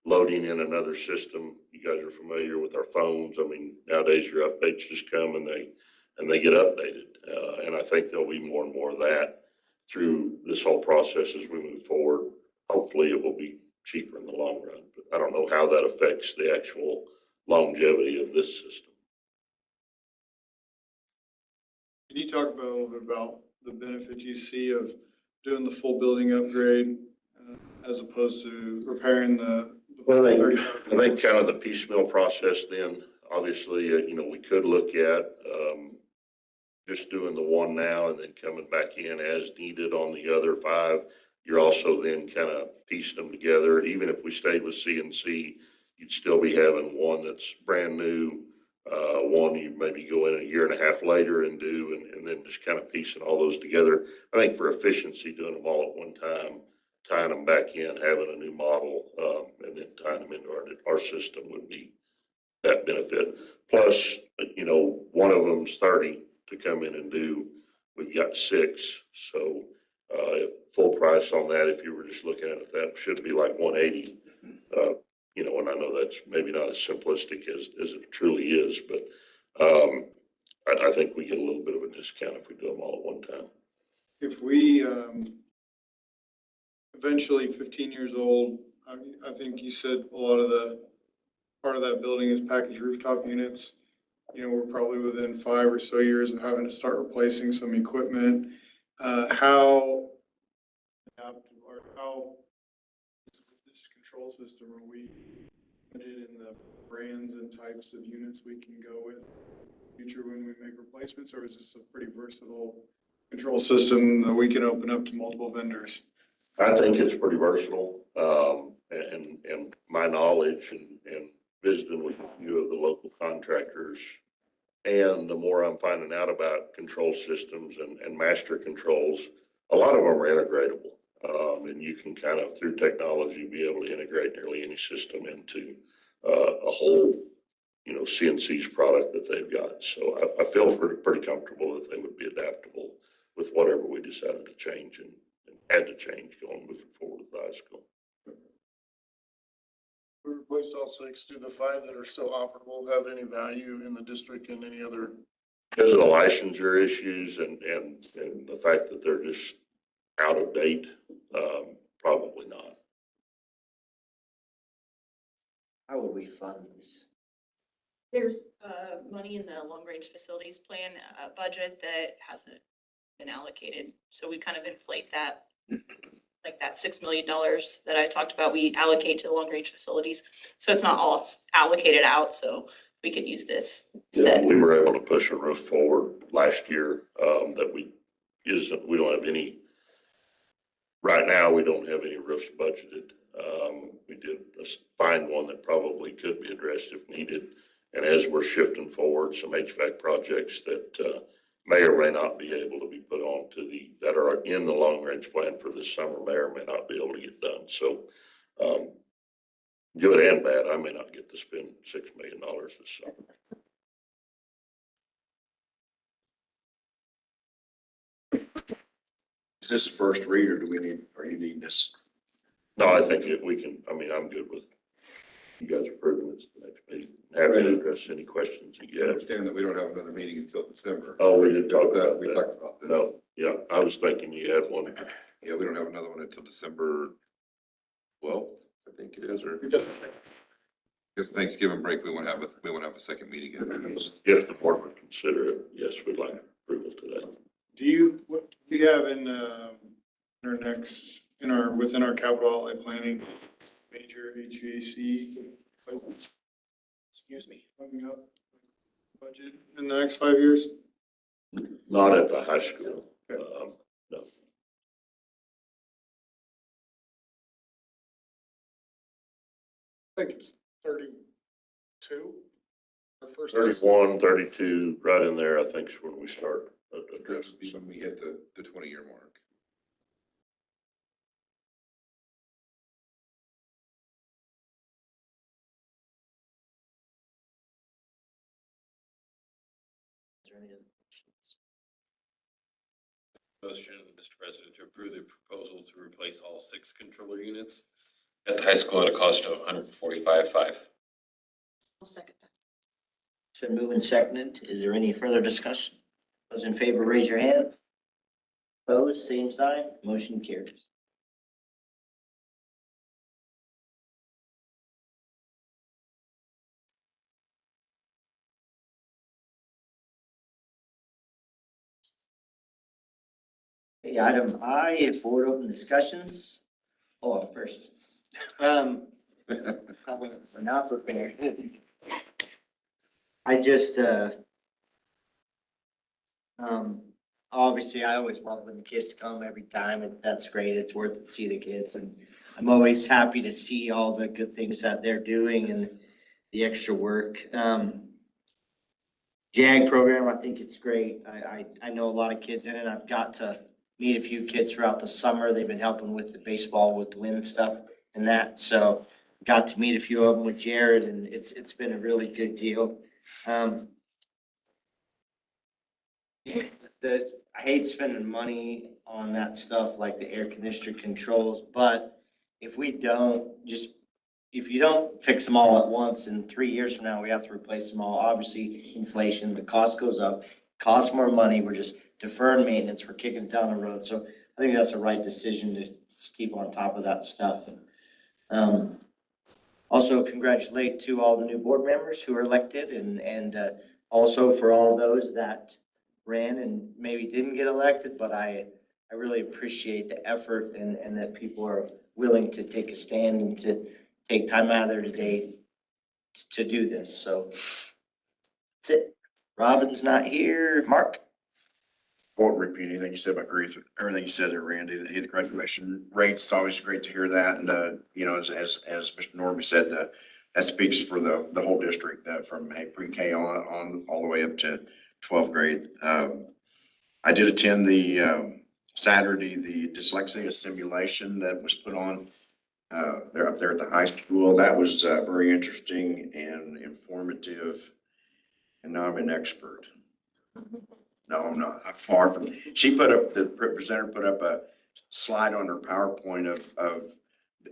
loading in another system. You guys are familiar with our phones. I mean, nowadays your updates just come and they get updated. And I think there'll be more and more of that through this whole process as we move forward. Hopefully it will be cheaper in the long run, but I don't know how that affects the actual longevity of this system. Can you talk about a little bit about the benefit you see of doing the full building upgrade as opposed to repairing the Well, I think kind of the piecemeal process then, obviously, we could look at just doing the one now and then coming back in as needed on the other 5. You're also then kind of piecing them together. Even if we stayed with CNC, you'd still be having one that's brand new, one you maybe go in a year and a half later and do, and then just kind of piecing all those together. I think for efficiency, doing them all at one time, tying them back in, having a new model, and then tying them into our system would be that benefit. Plus, one of them's 30 to come in and do. We've got 6. So, if full price on that, if you were just looking at it, that should be like 180. And I know that's maybe not as simplistic as it truly is, but, I think we get a little bit of a discount if we do them all at one time. If we, eventually 15 years old, I think you said a lot of part of that building is packaged rooftop units. We're probably within 5 or so years of having to start replacing some equipment. How adaptive or how this control system are we limited in the brands and types of units we can go with in the future when we make replacements, or is this a pretty versatile control system that we can open up to multiple vendors? I think it's pretty versatile, and my knowledge and visiting with a few of the local contractors, and the more I'm finding out about control systems and master controls, a lot of them are integratable. And you can kind of, through technology, be able to integrate nearly any system into a whole, CNC's product that they've got. So I feel pretty comfortable that they would be adaptable with whatever we decided to change and had to change moving forward with the high school. We replaced all 6. Do the 5 that are still operable have any value in the district and any other? Because of the licensure issues and the fact that they're just out of date, probably not. How would we fund this? There's money in the long-range facilities plan budget that hasn't been allocated. So we kind of inflate that, like that $6 million that I talked about, we allocate to the long-range facilities. So it's not all allocated out, so we could use this. Yeah, we were able to push a roof forward last year, that we don't have any, right now, we don't have any roofs budgeted. We did find one that probably could be addressed if needed. And as we're shifting forward, some HVAC projects that may or may not be able to be put on that are in the long range plan for this summer may or may not be able to get done. So, good and bad, I may not get to spend $6 million this summer. Is this a first read or are you needing this? No, I think I'm good with you guys approving this the next meeting. Happy to address any questions that you I have. understand that we don't have another meeting until December. Oh, we did talk about We that. talked about this. No, yeah, I was thinking you had one. Yeah, we don't have another one until December 12th, I think it is, or because Thanksgiving break, we won't have a second meeting. If the board would consider it, yes, we'd like approval today. What do you have in within our capital outlay planning, major HVAC? Excuse me, coming up budget in the next 5 years? Not at the high school. No. I think it's 32. Our first 31, 32, right in there, I think is when we start addressing. When we hit the 20-year mark. there any other questions? Motion, Mr. President, to approve the proposal to replace all 6 controller units at the high school at a cost of $145,500. I'll second that. It's been moved and seconded. Is there any further discussion? Those in favor, raise your hand. Opposed, same sign. Motion carries. Okay, item I, board open discussions. Oh, first. We're not prepared. I just, obviously, I always love when the kids come every time, and that's great. It's worth it to see the kids, and I'm always happy to see all the good things that they're doing and the extra work. JAG program, I think it's great. I know a lot of kids in it. I've got to meet a few kids throughout the summer. They've been helping with the baseball, with the wind stuff and that, so got to meet a few of them with Jared, and it's been a really good deal. I hate spending money on that stuff like the air conditioner controls, but if we don't, if you don't fix them all at once, in 3 years from now, we have to replace them all. Obviously, inflation, the cost goes up, costs more money. We're just deferring maintenance. We're kicking it down the road. So I think that's the right decision to keep on top of that stuff. Also congratulate to all the new board members who are elected, and also for all those that ran and maybe didn't get elected, but I really appreciate the effort and that people are willing to take a stand and to take time out of their day to do this. So that's it. Robin's not here. Mark? Won't repeat anything you said, but agree with everything you said there, Randy. The graduation rates, it's always great to hear that. And, you know, as Mr. Norby said, that speaks for the whole district, from pre-K on all the way up to 12th grade. I did attend the Saturday, the dyslexia simulation that was put on they're up there at the high school. That was very interesting and informative. And now I'm an expert. No, I'm not. I'm far from. The presenter put up a slide on her PowerPoint of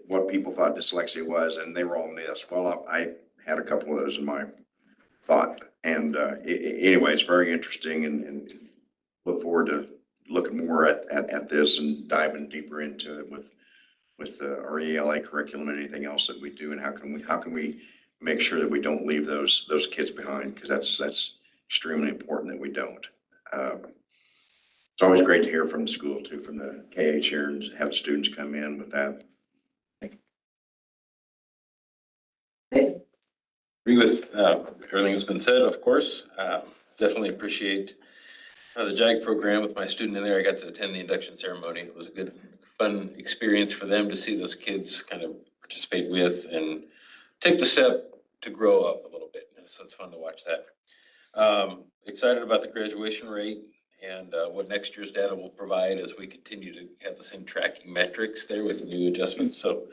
what people thought dyslexia was, and they were all myths. Well, I had a couple of those in my thought. And anyway, it's very interesting, and look forward to looking more at this and diving deeper into it with our ELA curriculum and anything else that we do, and how can we make sure that we don't leave those kids behind, because that's extremely important that we don't. It's always great to hear from the school too, from the KH here, and have the students come in with that. Agree with everything that's been said, of course. Definitely appreciate the JAG program. With my student in there, I got to attend the induction ceremony. It was a good, fun experience for them to see those kids kind of participate with and take the step to grow up a little bit. And so it's fun to watch that. Excited about the graduation rate and what next year's data will provide as we continue to have the same tracking metrics there with the new adjustments. So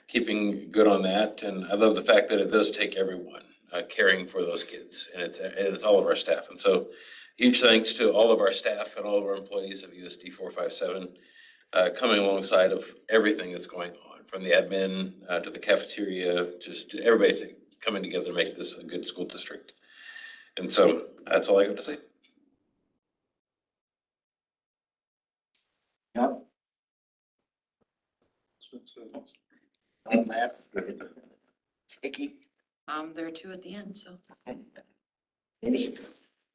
keeping good on that. And I love the fact that it does take everyone caring for those kids, and it's all of our staff. And so huge thanks to all of our staff and all of our employees of USD 457 coming alongside of everything that's going on, from the admin to the cafeteria, just everybody coming together to make this a good school district. And so that's all I have to say. Yep. Vicky? There are two at the end, so.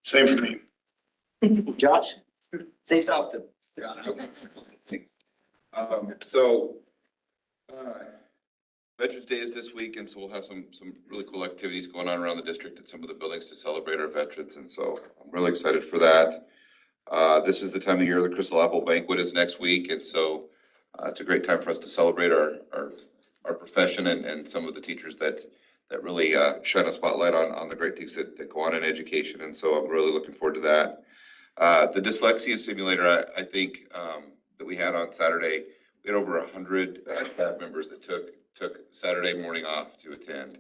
Same for me. Josh? Say something. Veterans Day is this week, and so we'll have some really cool activities going on around the district at some of the buildings to celebrate our veterans, and so I'm really excited for that. This is the time of year the Crystal Apple Banquet is next week, and so it's a great time for us to celebrate our profession and some of the teachers that really shine a spotlight on the great things that go on in education, and so I'm really looking forward to that. The dyslexia simulator, I think that we had on Saturday, we had over 100 staff members that took Saturday morning off to attend.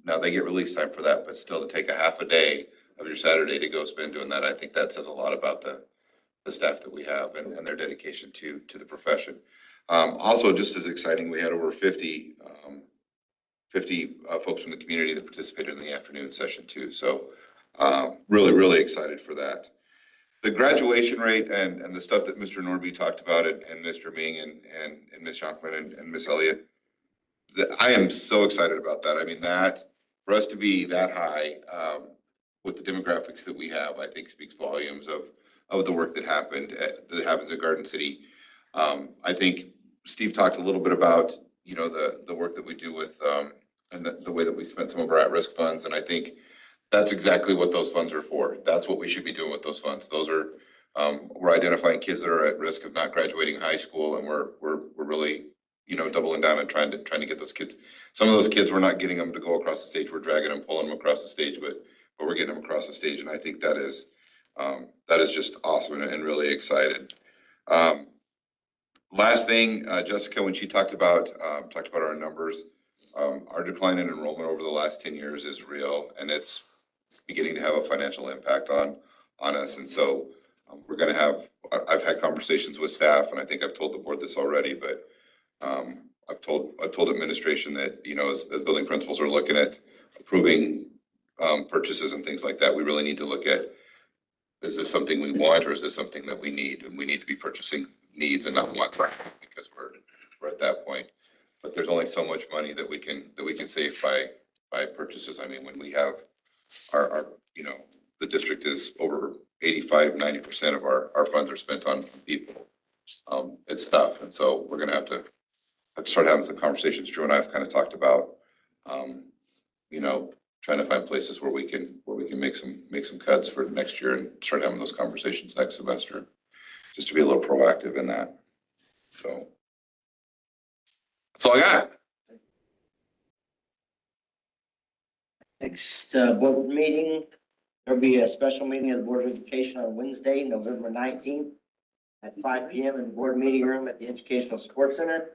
Now they get release time for that, but still to take a half a day your Saturday to go spend doing that. I think that says a lot about the staff that we have and their dedication to the profession. Also, just as exciting, we had over 50 folks from the community that participated in the afternoon session too. So really, really excited for that. The graduation rate and the stuff that Mr. Norby talked about and Mr. Ming and Ms. Shankman and Ms. Elliott, I am so excited about that. I mean, that for us to be that high with the demographics that we have, I think speaks volumes of the work that happens at Garden City. I think Steve talked a little bit about, you know, the work that we do with and the way that we spent some of our at-risk funds. And I think that's exactly what those funds are for. That's what we should be doing with those funds. Those are, we're identifying kids that are at risk of not graduating high school, and we're really, you know, doubling down and trying to get those kids. Some of those kids, we're not getting them to go across the stage. We're dragging them, pulling them across the stage, but we're getting them across the stage. And I think that is just awesome and really excited. Last thing, Jessica, when she talked about our numbers, our decline in enrollment over the last 10 years is real, and it's beginning to have a financial impact on us. And so we're going to have, I've had conversations with staff, and I think I've told the board this already, but I've told administration that, you know, as building principals are looking at approving purchases and things like that, we really need to look at, is this something we want, or is this something that we need? And we need to be purchasing needs and not want, because we're at that point. But there's only so much money that we can save by purchases. I mean, when we have our you know, the district is over 85-90% of our funds are spent on people. It's stuff. And so we're gonna have to start having some conversations. Drew and I have kind of talked about you know, trying to find places where we can make some cuts for next year and start having those conversations next semester, just to be a little proactive in that. So that's all I got. Next board meeting, there'll be a special meeting of the Board of Education on Wednesday, November 19th at 5 p.m. in the board meeting room at the Educational Support Center.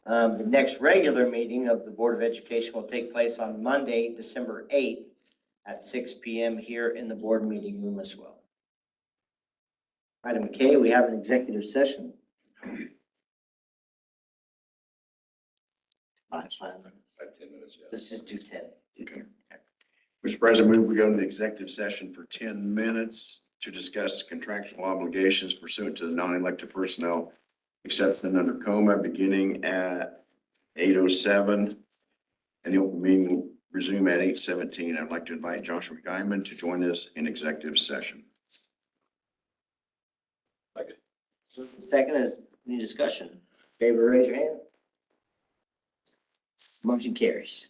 The next regular meeting of the Board of Education will take place on Monday, December 8th at 6 p.m. here in the board meeting room as well. Item K, we have an executive session. 5 minutes. 10 minutes, yeah. Let's just do 10. Okay. Mr. President, move we go into executive session for 10 minutes to discuss contractual obligations pursuant to the non-elected personnel exception under COMA beginning at 8:07. And the open meeting will resume at 8:17. I'd like to invite Joshua Guyman to join us in executive session. Second is any discussion? Favor, raise your hand. Motion carries.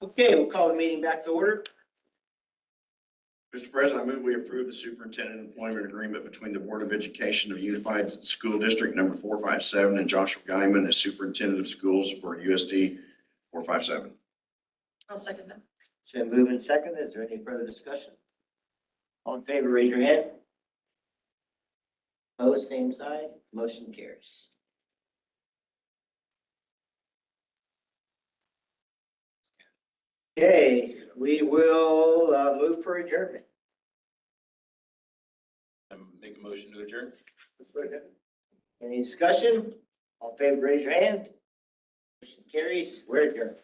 Okay, we'll call the meeting back to order. Mr. President, I move we approve the superintendent employment agreement between the Board of Education of Unified School District number 457 and Joshua Guyman as superintendent of schools for USD 457. I'll second that. It's been moved and seconded. Is there any further discussion? All in favor, raise your hand. Opposed, same sign. Motion carries. Okay, we will move for adjournment. Make a motion to adjourn. Any discussion? All in favor, raise your hand. Motion carries. We're adjourned.